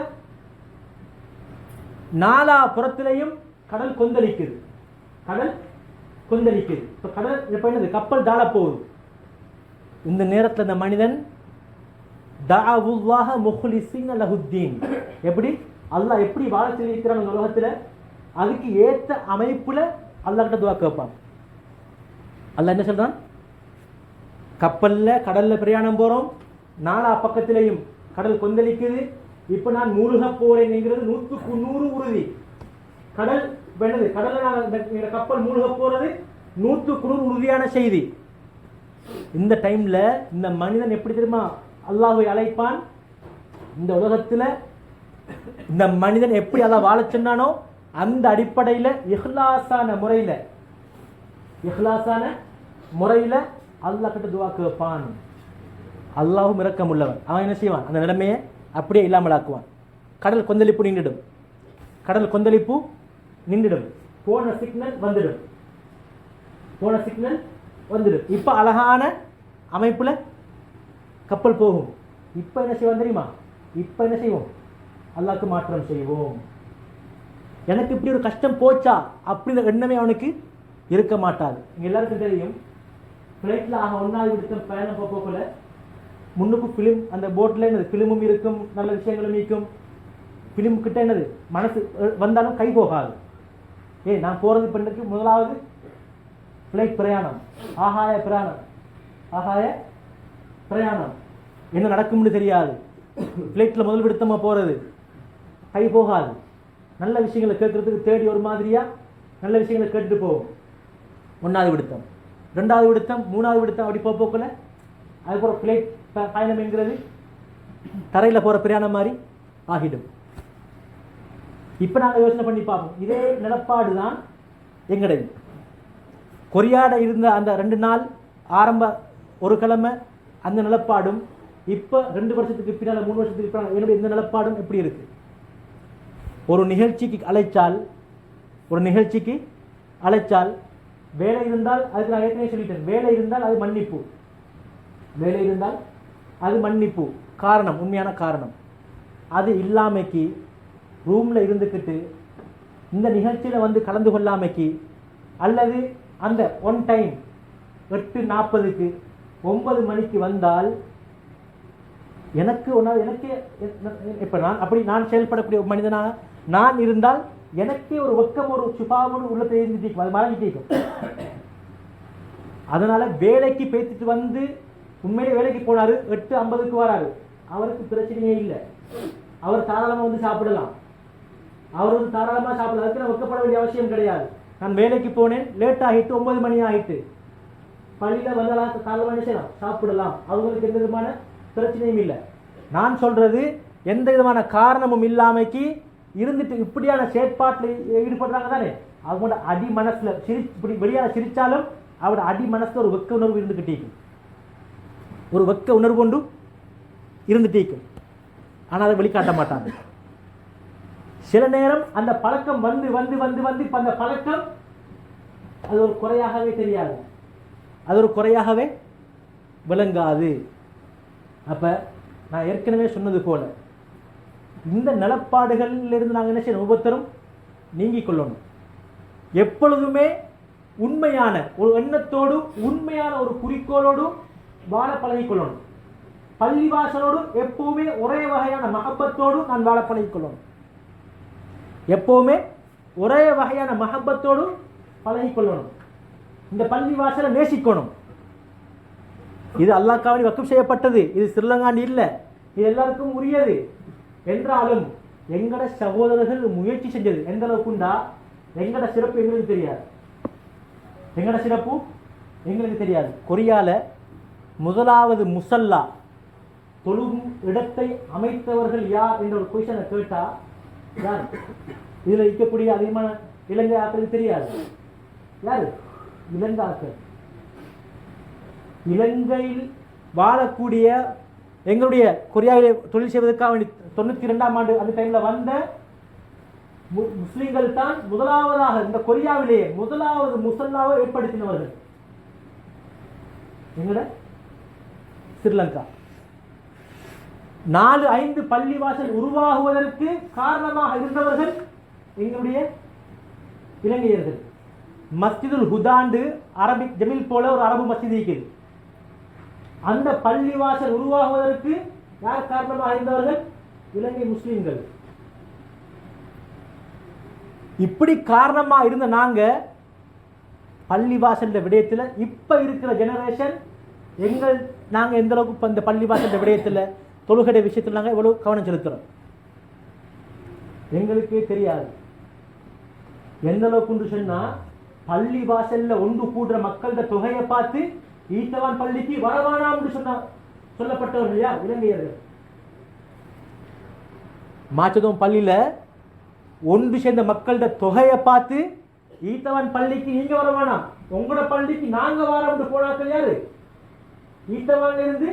நாலா புறத்திலையும் கடல் கொந்தளிக்குது. கடல் கொந்தளிக்குது. இப்ப கடல் இப்ப என்னது? கப்பல் தாழ போகுது. இந்த நேரத்தில் இந்த மனிதன் தஅவுல்லாஹ முஹ்லிஸீன லஹுத்தீன், எப்படி அல்லாஹ் எப்படி வாழ சொல்லியிருக்கிறான் உலகத்துல, அதுக்கு ஏற்ற அமைப்புல அல்லாஹ் கிட்ட துஆ கேட்பான். அல்லாஹ் என்ன சொல்றான்? கப்பல்ல கடல்ல பிரயாணம் போறோம், நாலா பக்கத்திலையும் கடல் கொந்தளிக்குது. இப்ப நான் மூழ்க போறேன் என்கிறது 100க்கு 100 உறுதி. கடல் வேண்டது, கடல்ல கப்பல் மூழ்க போறது 100க்கு 100 உறுதியான செய்தி. இந்த டைம்ல இந்த மனிதன் எப்படி தெரியுமா அல்லாஹ்வை அழைப்பான்? இந்த உலகத்துல இந்த மனிதன் எப்படி அல்லாஹ் வாழ சொன்னானோ அந்த அடிப்படையில இஹ்லாஸான முறையில அல்லாஹ் கிட்ட துஆ கேட்பான். அல்லாஹ்வும் இரக்கம் உள்ளவன். அவன் என்ன செய்வான்? அந்த நிலைமையை அப்படியே இல்லாமல் ஆக்குவான். கடல் கொந்தளிப்பு நின்றுடும். கடல் கொந்தளிப்பு நின்றுடும். போன சிக்னல் வந்துடும். இப்ப அழகான அமைப்புல கப்பல் போகும். இப்ப என்ன செய்வோம் தெரியுமா? இப்ப என்ன செய்வோம்? அல்லாஹ்க்கு மாற்றம் செய்வோம். எனக்கு இப்படி ஒரு கஷ்டம் போச்சா அப்படின்ற எண்ணமே அவனுக்கு இருக்க மாட்டாது. இங்க எல்லாருக்கும் தெரியும், ஃப்ளைட்ல ஒன்னாவது விடுத்த பயணம் போகல முன்னுக்கு பிலிம், அந்த போட்ல என்னது பிலிமும் இருக்கும், நல்ல விஷயங்களும் இருக்கும். பிலிம் கிட்ட என்னது மனசு வந்தாலும் கை போகாது. நான் போறது பெண்ணுக்கு முதலாவது ஃப்ளைட் பிரயாணம், ஆகாய பிரயாணம் என்ன நடக்கும்னு தெரியாது. ஃப்ளைட்ல முதல் விடுத்தமா போறது, கை போகாது. நல்ல விஷயங்களை கேட்கறதுக்கு தேடி ஒரு மாதிரியா நல்ல விஷயங்களை கேட்டுட்டு போவோம். ஒன்றாவது விடுத்தம், ரெண்டாவது விடுத்தம், மூணாவது விடுத்தம், அப்படி போகல அதுக்கப்புறம் ஃப்ளைட் பயணம் என்கிறது தரையில் போகிற பிரயாணம் மாதிரி ஆகிடும். இப்போ நாங்கள் யோசனை பண்ணி பார்ப்போம். இதே நிலப்பாடு தான் எங்களுடைய கொரியாட இருந்த அந்த 2 நாள் ஆரம்ப ஒரு கிழமை அந்த நிலப்பாடும் இப்போ 2 வருஷத்துக்கு பின்னால் 3 வருஷத்துக்கு பின்னால் என்னுடைய இந்த நிலப்பாடும் எப்படி இருக்கு? ஒரு நிகழ்ச்சிக்கு அழைச்சால் வேலை இருந்தால் அதுக்கு நான் ஏற்கனவே சொல்லிட்டேன், வேலை இருந்தால் அது மன்னிப்பு. காரணம், உண்மையான காரணம். அது இல்லாமைக்கு ரூமில் இருந்துக்கிட்டு இந்த நிகழ்ச்சியில் வந்து கலந்து கொள்ளாமைக்கு, அல்லது அந்த ஒன் டைம் 8:40க்கு 9 மணிக்கு வந்தால் எனக்கு இப்போ நான் செயல்படக்கூடிய மனிதனாக நான் இருந்தால் எனக்கே ஒரு வெக்கம், ஒரு சுபாவோடு உள்ளத்தை எழுந்திருக்கும், அது மறைஞ்சிட்டேக்கும். அதனால வேலைக்கு பேசிட்டு வந்து உண்மையிலே வேலைக்கு போனாரு, 8:50க்கு வராரு, அவருக்கு பிரச்சனையே இல்லை. அவர் தாராளமாக வந்து சாப்பிடலாம். அவர் வந்து தாராளமாக சாப்பிடலாம். அதுக்கு நான் வெக்கப்பட வேண்டிய அவசியம் கிடையாது. நான் வேலைக்கு போனேன், லேட் ஆகிட்டு 9 மணி ஆகிட்டு, பள்ளியில் வந்தாலும் தாராளமாக செய்யலாம், சாப்பிடலாம். அவங்களுக்கு எந்த விதமான பிரச்சனையும் இல்லை. நான் சொல்றது எந்த விதமான காரணமும் இல்லாமைக்கு இருந்துட்டு இப்படியான செயற்பாட்டில் ஈடுபடுறாங்க தானே, அவங்களோட அடி மனசுல இப்படி வெளியான சிரிச்சாலும் அவரோட அடி மனசுல ஒரு வெக்க உணர்வு இருந்துகிட்டேக்கும், ஒரு வெக்க உணர்வு கொண்டு இருந்துட்டேக்கும். ஆனால் அதை வெளிக்காட்ட மாட்டாங்க. சில நேரம் அந்த பழக்கம் வந்து வந்து வந்து வந்து இப்ப அந்த பழக்கம் அது ஒரு குறையாகவே தெரியாது, அது ஒரு குறையாகவே விளங்காது. அப்ப நான் ஏற்கனவே சொன்னது போல இந்த நிலப்பாடுகளில் இருந்து நாங்கள் என்ன செய்யணும்? ஒவ்வொருத்தரும் நீங்கிக் கொள்ளணும். எப்பொழுதுமே உண்மையான ஒரு எண்ணத்தோடு உண்மையான ஒரு குறிக்கோளோடு வாழ பழகிக் கொள்ளணும். பள்ளிவாசலோடு எப்பவுமே ஒரே வகையான மஹப்பத்தோடு நான் வாழ பழகிக் கொள்ளணும். எப்பவுமே ஒரே வகையான மஹப்பத்தோடு பழகிக் கொள்ளணும். இந்த பள்ளிவாசலை நேசிக்கணும். இது அல்லாஹ்வுக்காக வக்ஃப் செய்யப்பட்டது. இது ஸ்ரீலங்காண்டி இல்லை, இது எல்லாருக்கும் உரியது. என்றாலும் எங்கட சகோதரர்கள் முயற்சி செஞ்சது எந்த அளவுக்குண்டா எங்கட சிறப்பு எங்களுக்கு தெரியாது. எங்கட சிறப்பு எங்களுக்கு தெரியாது. கொரியால முதலாவது முசல்லா தொழுகும் இடத்தை அமைத்தவர்கள் யார் என்ற ஒரு கொஸ்டினை கேட்டா யார் இதுல இருக்கக்கூடிய அதிகமான இலங்கை ஆட்களுக்கு தெரியாது. யாரு? இலங்கை ஆட்கள். இலங்கையில் வாழக்கூடிய எங்களுடைய கொரியாவில் தொழில் செய்வதற்காக 92ஆம் ஆண்டு அந்த டைம்ல வந்த முஸ்லிம்கள் தான் முதலாவதாக இந்த கொரியாவிலேயே முதலாவது முசல்லாவை ஏற்படுத்தினவர்கள். எங்கட ஸ்ரீலங்கா 4-5 பள்ளிவாசல் உருவாகுவதற்கு காரணமாக இருந்தவர்கள் எங்களுடைய இலங்கையர்கள். மஸ்ஜிதுல் ஹுதாண்டு அரபிக் ஜமீல் போல ஒரு அரபு மஸ்ஜித் இருக்குது. அந்த பள்ளிவாசல் உருவாகுவதற்கு யார் காரணமாக இருந்தவர்கள்? இலங்கை முஸ்லிம்கள். இப்படி காரணமா இருந்த நாங்க பள்ளிவாசல் விடயத்தில் இப்ப இருக்கிற ஜெனரேஷன் நாங்க எந்த அளவுக்கு இந்த பள்ளிவாசல் விடயத்தில் தொழுகை விஷயத்தில் நாங்க எவ்வளவு கவனம் செலுத்துறோம் எங்களுக்கே தெரியாது. எந்த அளவுக்கு சொன்னா பள்ளிவாசல்ல ஒன்று கூடுற மக்களோட தொகையை பார்த்து ஈத்தவான் பள்ளிக்கு வரவானாம் சொல்லப்பட்டவர்கள் யார்? இலங்கையர்கள். மாச்சதும் பள்ளியில ஒன்று சேர்ந்த மக்களோட தொகையை பார்த்து ஈத்தவான் பள்ளிக்கு நீங்க வரவானாம், உங்களோட பள்ளிக்கு நாங்க வரோம் போனாக்கள் யாரு? ஈத்தவான்ல இருந்து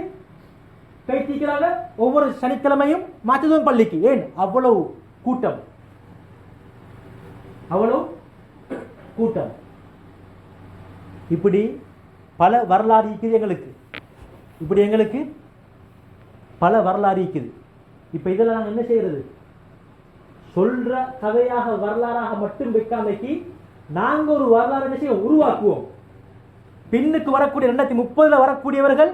கைத்திக்கிறாங்க ஒவ்வொரு சனிக்கிழமையும் மாச்சதும் பள்ளிக்கு. ஏன் அவ்வளவு கூட்டம்? அவ்வளவு கூட்டம். இப்படி பல வரலாறு இருக்குது எங்களுக்கு. இப்படி எங்களுக்கு பல வரலாறு இருக்குது. இப்ப இதெல்லாம் நாங்கள் என்ன செய்யறது? சொல்ற கதையாக வரலாறாக மட்டும் வைக்காமைக்கு நாங்க ஒரு வரலாறு என்ன செய்ய உருவாக்குவோம். பின்னுக்கு வரக்கூடிய 2030 வரக்கூடியவர்கள்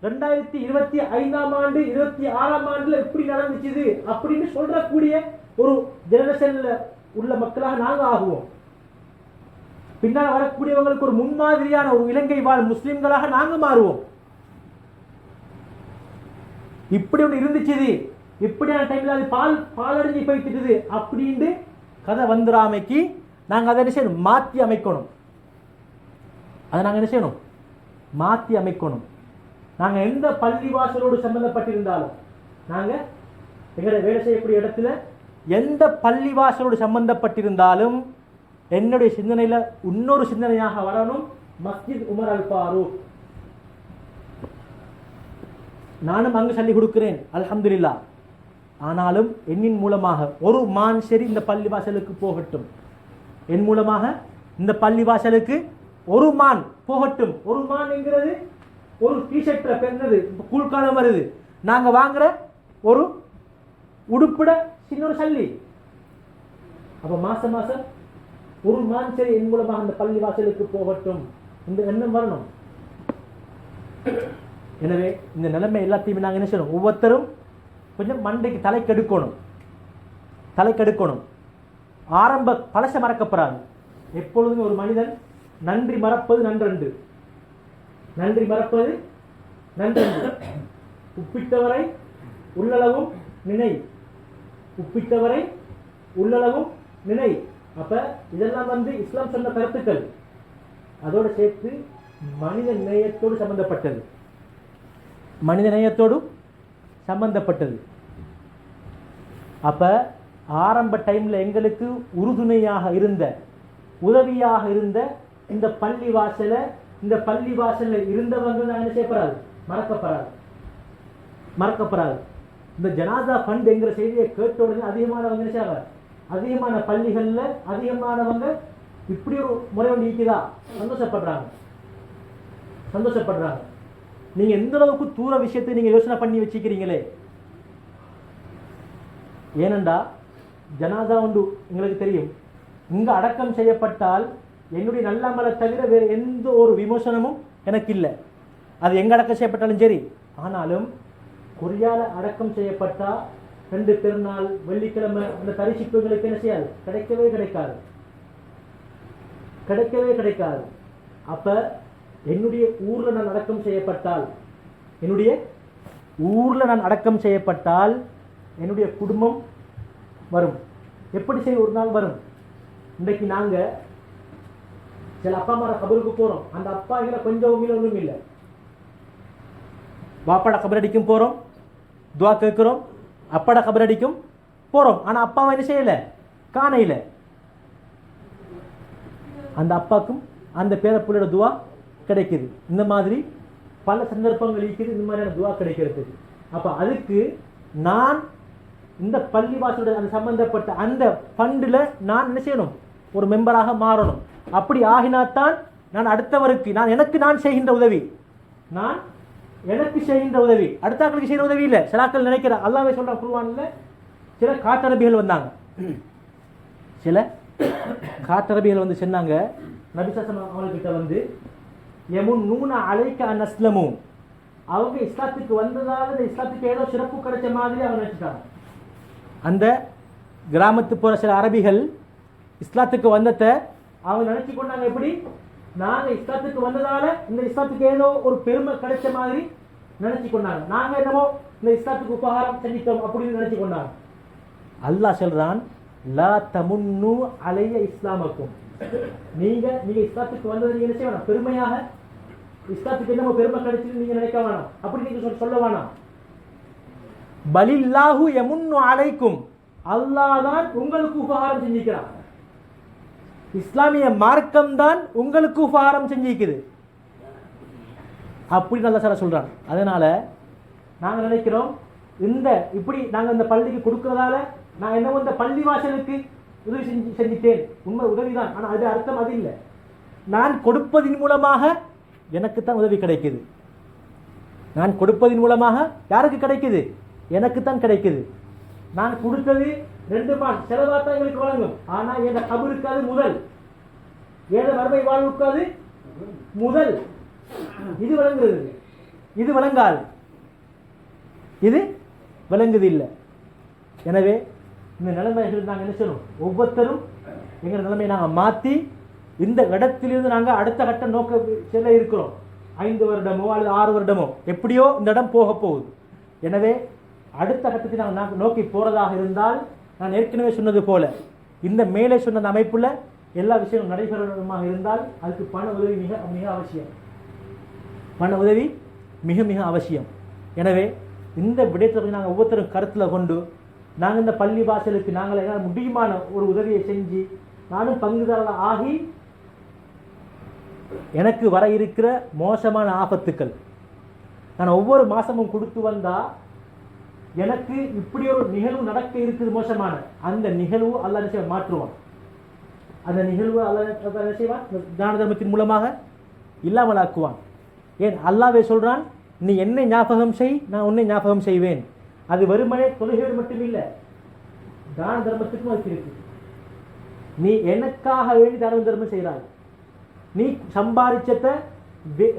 2025ஆம் ஆண்டு 26ஆம் ஆண்டுல எப்படி நடந்துச்சு அப்படின்னு சொல்றக்கூடிய ஒரு ஜெனரேஷன்ல உள்ள மக்களாக நாங்க ஆகுவோம். பின்னால் வரக்கூடியவங்களுக்கு ஒரு முன்மாதிரியான ஒரு இலங்கை வாழ் முஸ்லிம்களாக நாங்க மாறுவோம். இப்படி ஒன்று இருந்துச்சு, இப்படியான டைம்ல அது பாலடைஞ்சு போயிட்டு அப்படின்னு கதை வந்துடாமைக்கு நாங்க அதை என்ன செய்யணும்? மாற்றி அமைக்கணும். அதை நாங்க என்ன செய்யணும்? மாற்றி அமைக்கணும். நாங்க எந்த பள்ளிவாசலோடு சம்பந்தப்பட்டிருந்தாலும், நாங்க எங்களை வேலை செய்யக்கூடிய இடத்துல எந்த பள்ளிவாசலோடு சம்பந்தப்பட்டிருந்தாலும் என்னுடைய சிந்தனையில இன்னொரு சிந்தனையாக வரணும் மஸ்ஜித் உமர் அல் ஃபாரூக். நானும் அங்கு சொல்லி கொடுக்கிறேன் அல்ஹம்துலில்லாஹ். ஆனாலும் என்னின் மூலமாக ஒரு மான் சரி இந்த பள்ளிவாசலுக்கு போகட்டும். என் மூலமாக இந்த பள்ளிவாசலுக்கு ஒரு மான் போகட்டும். ஒரு மான் என்கிறது ஒரு டிஷர்ட்ல பெருந்தது கூழ்காலம் வருது, நாங்க வாங்குற ஒரு உடுப்பிட சின்ன ஒரு சல்லி. அப்ப மாசம் மாசம் ஒரு மான் சரி என் மூலமாக இந்த பள்ளிவாசலுக்கு போகட்டும் இந்த எண்ணம் வரணும். எனவே இந்த நிலைமை எல்லாத்தையுமே நாங்கள் என்ன செய்யணும்? ஒவ்வொருத்தரும் கொஞ்சம் மண்டைக்கு தலைக்கெடுக்கணும். ஆரம்ப பழச மறக்கப்படாது. எப்பொழுதுமே ஒரு மனிதன் நன்றி மறப்பது நன்றன்று. நன்றி மறப்பது நன்றன்று. உப்பிட்டவரை உள்ளளவும் நினை. உப்பிட்டவரை உள்ளளவும் நினை. அப்ப இதெல்லாம் இஸ்லாம் சொன்ன கருத்துக்கள். அதோடு சேர்த்து மனித நேயத்தோடு சம்பந்தப்பட்டது. மனித நேயத்தோடு சம்பந்தப்பட்டது. அப்ப ஆரம்ப டைம்ல எங்களுக்கு உறுதுணையாக இருந்த உதவியாக இருந்த இந்த பள்ளிவாசல்ல இருந்தவங்க என்ன செய்யப்படாது? மறக்கப்படாது. இந்த ஜனாதா ஃபண்ட் என்கிற செய்தியை கேட்ட உடனே அதிகமானவங்க என்ன செய்வாங்க? அதிகமான பள்ளிகள்ல அதிகமானவங்க இப்படி ஒரு முறை ஒன்று இருக்குதா சந்தோஷப்படுறாங்க. நீங்க எந்த அளவுக்கு தூர விஷயத்தை நீங்க யோசனை பண்ணி வச்சுக்கிறீங்களே. ஏனண்டா ஜனாதா ஒன்று எங்களுக்கு தெரியும், இங்க அடக்கம் செய்யப்பட்டால் என்னுடைய நல்லமலை தவிர வேறு எந்த ஒரு விமோசனமும் எனக்கு இல்லை. அது எங்க அடக்கம் செய்யப்பட்டாலும் சரி. ஆனாலும் கொரியால அடக்கம் செய்யப்பட்டா 2 பெருநாள் வெள்ளிக்கிழமை அந்த தரிசிப்புகளுக்கு என்ன செய்யாது, கிடைக்கவே கிடைக்காது. அப்ப என்னுடைய ஊர்ல நான் அடக்கம் செய்யப்பட்டால் என்னுடைய குடும்பம் வரும். எப்படி செய்ய ஒரு நாள் வரும். இன்றைக்கு நாங்க சில அப்பா அம்மா கபருக்கு போறோம். அந்த அப்பா எங்களை கொஞ்சம் ஒன்றும் இல்லை. பாப்பாட கபரடிக்கும் போறோம், துவா கேட்கிறோம், அப்பாட கபரடிக்கும் போறோம். ஆனா அப்பாவை என்ன செய்யல, காணையில. அந்த அப்பாக்கும் அந்த பேரப்புள்ளோட துவா கிடைக்குது. இந்த மாதிரி பல சந்தர்ப்பங்கள் இருக்குது இந்த மாதிரியான துவா கிடைக்கிறதுக்கு. அப்ப அதுக்கு நான் இந்த பள்ளிவாசலோட அந்த சம்பந்தப்பட்ட அந்த ஃபண்டில் நான் என்ன செய்யணும், ஒரு மெம்பராக மாறணும். அப்படி ஆகினாத்தான் நான் அடுத்தவருக்கு நான் செய்கின்ற உதவி, எனக்கு செய்கின்ற உதவி அடுத்தாக்களுக்கு செய்கிற உதவி இல்லை. சிலாக்கள் நினைக்கிற அல்லாஹ்வே சொல்ற குர்ஆன்ல சில காட்டரபிகள் வந்தாங்க. சில காட்டரபிகள் வந்து சொன்னாங்க நபி ஸல்லல்லாஹு அவங்ககிட்ட வந்து யமுன்னூன அலைக அன் அஸ்லமு, அவங்க இஸ்லாத்துக்கு வந்ததால இந்த இஸ்லாத்துக்கு ஏதோ சிறப்பு கிடைச்ச மாதிரி அவங்க நினைச்சிட்டாங்க. அந்த கிராமத்து போற சில அரபிகள் இஸ்லாத்துக்கு வந்ததை அவங்க நினைச்சு கொண்டாங்க. எப்படி, நாங்க இஸ்லாத்துக்கு வந்ததால இந்த இஸ்லாத்துக்கு ஏதோ ஒரு பெருமை கிடைச்ச மாதிரி நினைச்சு கொண்டாங்க. நாங்க என்னமோ இந்த இஸ்லாத்துக்கு உபகாரம் செஞ்சிட்டோம் அப்படின்னு நினைச்சு கொண்டாங்க. அல்லாஹ் சொல்றான், லா தமுன்னு அலைய இஸ்லாமக்கும், நீங்க இஸ்லாத்துக்கு வந்தது நீங்க என்ன செய்ய வேணாம், பெருமையாக இஸ்லாத்துக்கு என்னமோ பெருமை கிடைச்சு நீங்க நினைக்க வேணாம், அப்படி நீங்க சொல்ல வேணாம். பலில்லாஹு யமுன்னு அலைக்கும், அல்லாஹ் தான் உங்களுக்கு உபகாரம் செஞ்சிக்கிறான். இஸ்லாமிய மார்க்கம் தான் உங்களுக்கு உபகாரம் செஞ்சிக்குது அப்படின்னு அல்லாஹ் சொல்றான். அதனால நாங்க நினைக்கிறோம் இந்த இப்படி நாங்க இந்த பள்ளிக்கு கொடுக்கறதால நான் என்னவோ இந்த பள்ளி வாசலுக்கு உதவி செஞ்சிட்டேன். உண்மை உதவிதான், ஆனா அது அர்த்தம் அது இல்லை. நான் கொடுப்பதின் மூலமாக எனக்குத்தான் உதவி கிடைக்குது. நான் கொடுப்பதின் மூலமாக யாருக்கு கிடைக்குது, எனக்குத்தான் கிடைக்குது. நான் கொடுத்தது 2 மான் செலவாத்தான் எங்களுக்கு வழங்கும். ஆனா என் கபருக்கு அது முதல், ஏழ மறுமை வாழ்வுக்கு அது முதல். இது வழங்குறது, இது வழங்காது, இது விளங்குது இல்லை. எனவே இந்த நிலைமைகள் நாங்கள் என்ன செய்யணும், ஒவ்வொருத்தரும் எங்கள் நிலைமையை நாங்கள் மாற்றி இந்த இடத்திலிருந்து நாங்கள் அடுத்த கட்ட நோக்க செல்ல இருக்கிறோம். 5 வருடமோ அல்லது 6 வருடமோ எப்படியோ இந்த இடம் போக போகுது. எனவே அடுத்த கட்டத்தை நாங்கள் நோக்கி போறதாக இருந்தால், நான் ஏற்கனவே சொன்னது போல இந்த மேலே சொன்ன அமைப்புல எல்லா விஷயங்களும் நடைபெறமாக இருந்தால் அதுக்கு பண உதவி மிக மிக அவசியம். பண உதவி மிக மிக அவசியம். எனவே இந்த விடயத்தை நாங்கள் ஒவ்வொருத்தரும் கருத்தில் கொண்டு நாங்கள் இந்த பள்ளி வாசலுக்கு நாங்கள் என்னால் முடியுமான ஒரு உதவியை செஞ்சு நானும் பங்குதாரர் ஆகி எனக்கு வர இருக்கிற மோசமான ஆபத்துக்கள் நான் ஒவ்வொரு மாதமும் கொடுத்து வந்தா எனக்கு இப்படி ஒரு நிகழ்வு நடக்க இருக்குது மோசமான, அந்த நிகழ்வு அல்லாஹ் நிச்சயம் மாற்றுவான். அந்த நிகழ்வு அல்லாஹ் செய்வான், தான தர்மத்தின் மூலமாக இல்லாமல் ஆக்குவான். ஏன் அல்லாஹ்வே சொல்றான், நீ என்னை ஞாபகம் செய், நான் உன்னை ஞாபகம் செய்வேன். அது வெறுமனே தொழுகையோடு மட்டும் இல்லை, தான தர்மத்துக்கும் அது இருக்கு. நீ எனக்காக வேண்டி தான தர்மம் செய்கிறாய். நீ சம்பாதிச்சத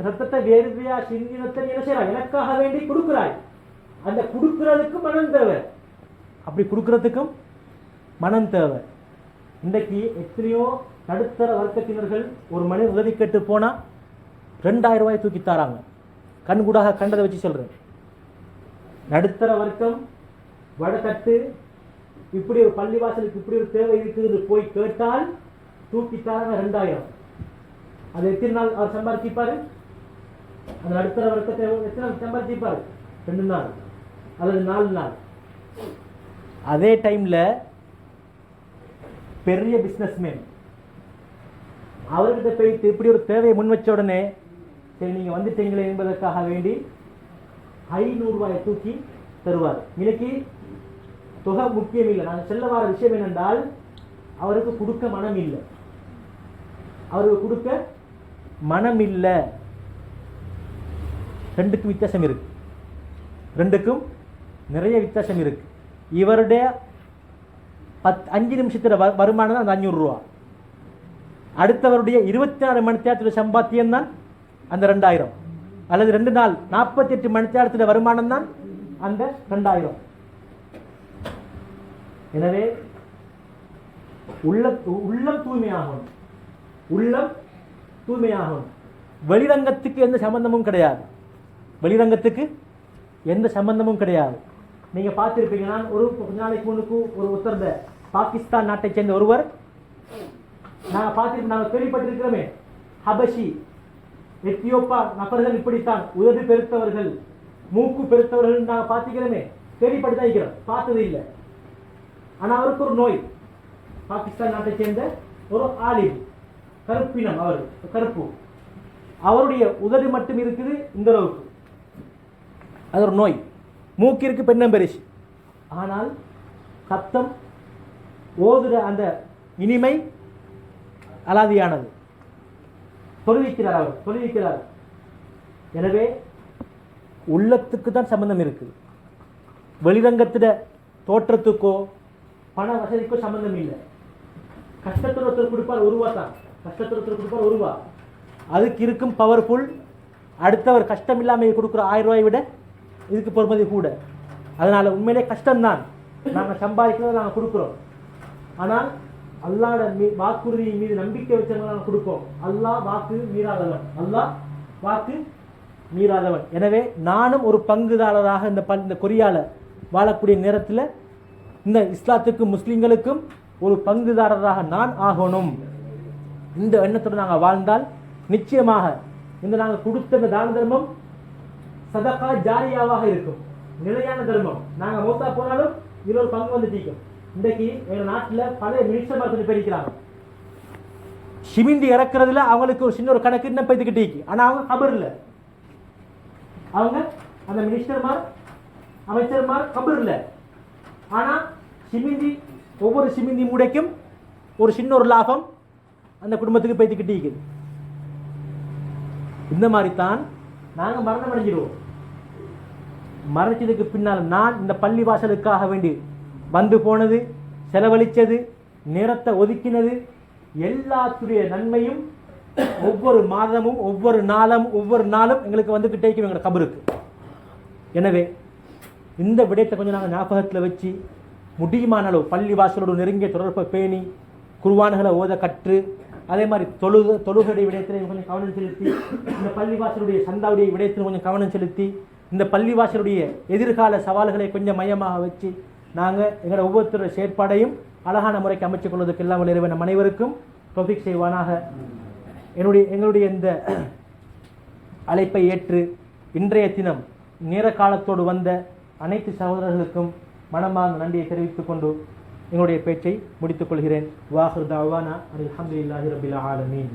ரத்தத்தை வேர்வையா சிந்தினத்தை என்ன செய்யறாய், எனக்காக வேண்டி கொடுக்கிறாய். அந்த கொடுக்கிறதுக்கும் மனம் தேவை. அப்படி கொடுக்கறதுக்கும் மனம் தேவை. இன்றைக்கு எத்தனையோ நடுத்தர வர்க்கத்தினர்கள் ஒரு மனிதன் உதவி கேட்டு போனா 2000 ரூபாய் தூக்கி தாராங்க. கண்கூடாக கண்டதை வச்சு சொல்றேன். நடுத்தர வர்க்கம் வடதட்டு இப்படி ஒரு பள்ளிவாசலுக்கு இப்படி ஒரு தேவை இருக்குது போய் கேட்டால் தூக்கி தாராங்க 2000. அது எத்தனை நாள் அவர் சம்பாதிப்பாரு? அந்த நடுத்தர வர்க்கத்தை எத்தனை நாள் சம்பாதிப்பாரு? 2 நாள் அல்லது 4 நாள். அதே டைம்ல பெரிய பிசினஸ்மேன் அவர்கிட்ட போயிட்டு இப்படி ஒரு தேவையை முன் வச்ச உடனே சரி நீங்க வந்துட்டீங்களே என்பதற்காக வேண்டி 500 ரூபாயை தூக்கி தருவார். இன்னைக்கு தொகை முக்கியம் இல்லை. நான் சொல்ல வர விஷயம் என்னென்றால் அவருக்கு கொடுக்க மனம் இல்லை. அவருக்கு கொடுக்க மனம் இல்லை. ரெண்டுக்கும் வித்தியாசம் இருக்கு. ரெண்டுக்கும் நிறைய வித்தியாசம் இருக்கு. இவருடைய 5 நிமிஷத்துல வருமானம் தான் அந்த 500 ரூபா. அடுத்தவருடைய 24 மணி நேரத்தில் சம்பாத்தியம் தான் அந்த 2000, அல்லது 2 நாள் 48 மணி நேரத்தில் வருமானம் தான் அந்த 2000. எனவே உள்ளம் தூய்மையாகும், உள்ளம் தூய்மையாகும். வெளிரங்கத்துக்கு எந்த சம்பந்தமும் கிடையாது, வெளிரங்கத்துக்கு எந்த சம்பந்தமும் கிடையாது. நீங்க பார்த்திருப்பீங்க, நான் கொஞ்ச நாளைக்கு முன்னுக்கு ஒரு உத்தரந்த பாகிஸ்தான் நாட்டை சேர்ந்த ஒருவர் நாங்கள் கேள்விப்பட்டிருக்கிறோமே, ஹபஷி எத்தியோப்பா நபர்கள் இப்படித்தான் உதவி பெருத்தவர்கள், மூக்கு பெருத்தவர்கள் நாங்கள் பார்த்துக்கிறோமே, கேள்விப்பட்டு தான் இருக்கிறோம், பார்த்தது இல்லை. ஆனால் அவருக்கு ஒரு நோய், பாகிஸ்தான் நாட்டை சேர்ந்த ஒரு ஆலிம், கருப்பினம், அவர் கருப்பு, அவருடைய உதடு மட்டும் இருக்குது இந்த அளவுக்கு, அது ஒரு நோய். மூக்கிற்கு பெண்ணம் பெரிசு, ஆனால் சத்தம் ஓதுற அந்த இனிமை அலாதியானது. தொழுவிக்கிறார், அவர் தொழுவிக்கிறார். எனவே உள்ளத்துக்கு தான் சம்பந்தம் இருக்குது, வெளிரங்கத்திட தோற்றத்துக்கோ பண வசதிக்கோ சம்பந்தம் இல்லை. கஷ்டத்தில் ஒருத்தர் கொடுப்பார் 1 ரூபா தான், கஷ்டத்தில் ஒருத்தர் கொடுப்பார் 1 ரூபா, அதுக்கு இருக்கும் பவர்ஃபுல். அடுத்தவர் கஷ்டம் இல்லாமல் கொடுக்குற 1000 ரூபாயை விட இதுக்கு பொறுமதி கூட. அதனால உண்மையிலே கஷ்டம்தான், நாங்கள் சம்பாதிக்கிறத நாங்கள் கொடுக்குறோம். ஆனால் அல்லாஹ் வாக்குறுதியின் மீது நம்பிக்கை வச்சவங்க நாங்கள் கொடுப்போம். அல்லாஹ் வாக்கு மீறாதவன், அல்லாஹ் வாக்கு மீறாதவன். எனவே நானும் ஒரு பங்குதாரராக இந்த கொரியால வாழக்கூடிய நேரத்தில் இந்த இஸ்லாத்துக்கும் முஸ்லிம்களுக்கும் ஒரு பங்குதாரராக நான் ஆகணும். இந்த எண்ணத்தோடு நாங்கள் வாழ்ந்தால் நிச்சயமாக இந்த நாங்கள் கொடுத்த இந்த தான தர்மம் சதகா ஜாரியாவாக இருக்கும், நிலையான தர்மம். நாங்கள் மௌத்தா போனாலும் இதில் ஒரு பங்கு வந்து தீக்கும். இன்றைக்கு எங்கள் நாட்டில் பல மினிஸ்டர்மார் கொஞ்சம் பேர் இருக்கிறாங்க, சிமிந்தி இறக்குறதுல அவங்களுக்கு ஒரு சின்ன ஒரு கணக்கு இன்னும் பைத்துக்கிட்டு இருக்கு. ஆனால் அவங்க கபர் இல்லை, அவங்க அந்த மினிஸ்டர்மார் அமைச்சர்மார் கபர் இல்லை. ஆனால் சிமிந்தி, ஒவ்வொரு சிமிந்தி மூடைக்கும் ஒரு சின்ன ஒரு லாபம் அந்த குடும்பத்துக்கு பைத்துக்கிட்டு இருக்குது. இந்த மாதிரி தான் நாங்கள் மரணம் அடைஞ்சிடுவோம். மரணிச்சதுக்கு பின்னால் நான் இந்த பள்ளி வாசலுக்காக வேண்டி வந்து போனது, செலவழித்தது, நேரத்தை ஒதுக்கினது, எல்லாத்துடைய நன்மையும் ஒவ்வொரு மாதமும் ஒவ்வொரு நாளும் எங்களுக்கு வந்துக்கிட்டே இருக்கும் எங்களோட கபருக்கு. எனவே இந்த விடயத்தை கொஞ்சம் நாங்கள் ஞாபகத்தில் வச்சு முடியுமான அளவு பள்ளி வாசலோடு நெருங்கிய தொடர்பை பேணி குர்ஆன்களை ஓத கற்று, அதே மாதிரி தொழுகையுடைய விடயத்தில் கொஞ்சம் கவனம் செலுத்தி, இந்த பள்ளிவாசலுடைய சந்தாவுடைய விடயத்தில் கொஞ்சம் கவனம் செலுத்தி, இந்த பள்ளிவாசலுடைய எதிர்கால சவால்களை கொஞ்சம் மையமாக வச்சு நாங்கள் எங்களோட ஒவ்வொருத்தருடைய செயற்பாடையும் அழகான முறைக்கு அமைச்சுக் கொள்வதற்கு எல்லாம் இறைவன் நம் அனைவருக்கும் தௌஃபீக் செய்வானாக. எங்களுடைய இந்த அழைப்பை ஏற்று இன்றைய தினம் நேர காலத்தோடு வந்த அனைத்து சகோதரர்களுக்கும் மனமார்ந்த நன்றியை தெரிவித்துக் கொண்டு எங்களுடைய பேச்சை முடித்துக் கொள்கிறேன். வாஹிர் தஅவானா அல்ஹம்துலில்லாஹி ரப்பில் ஆலமீன்.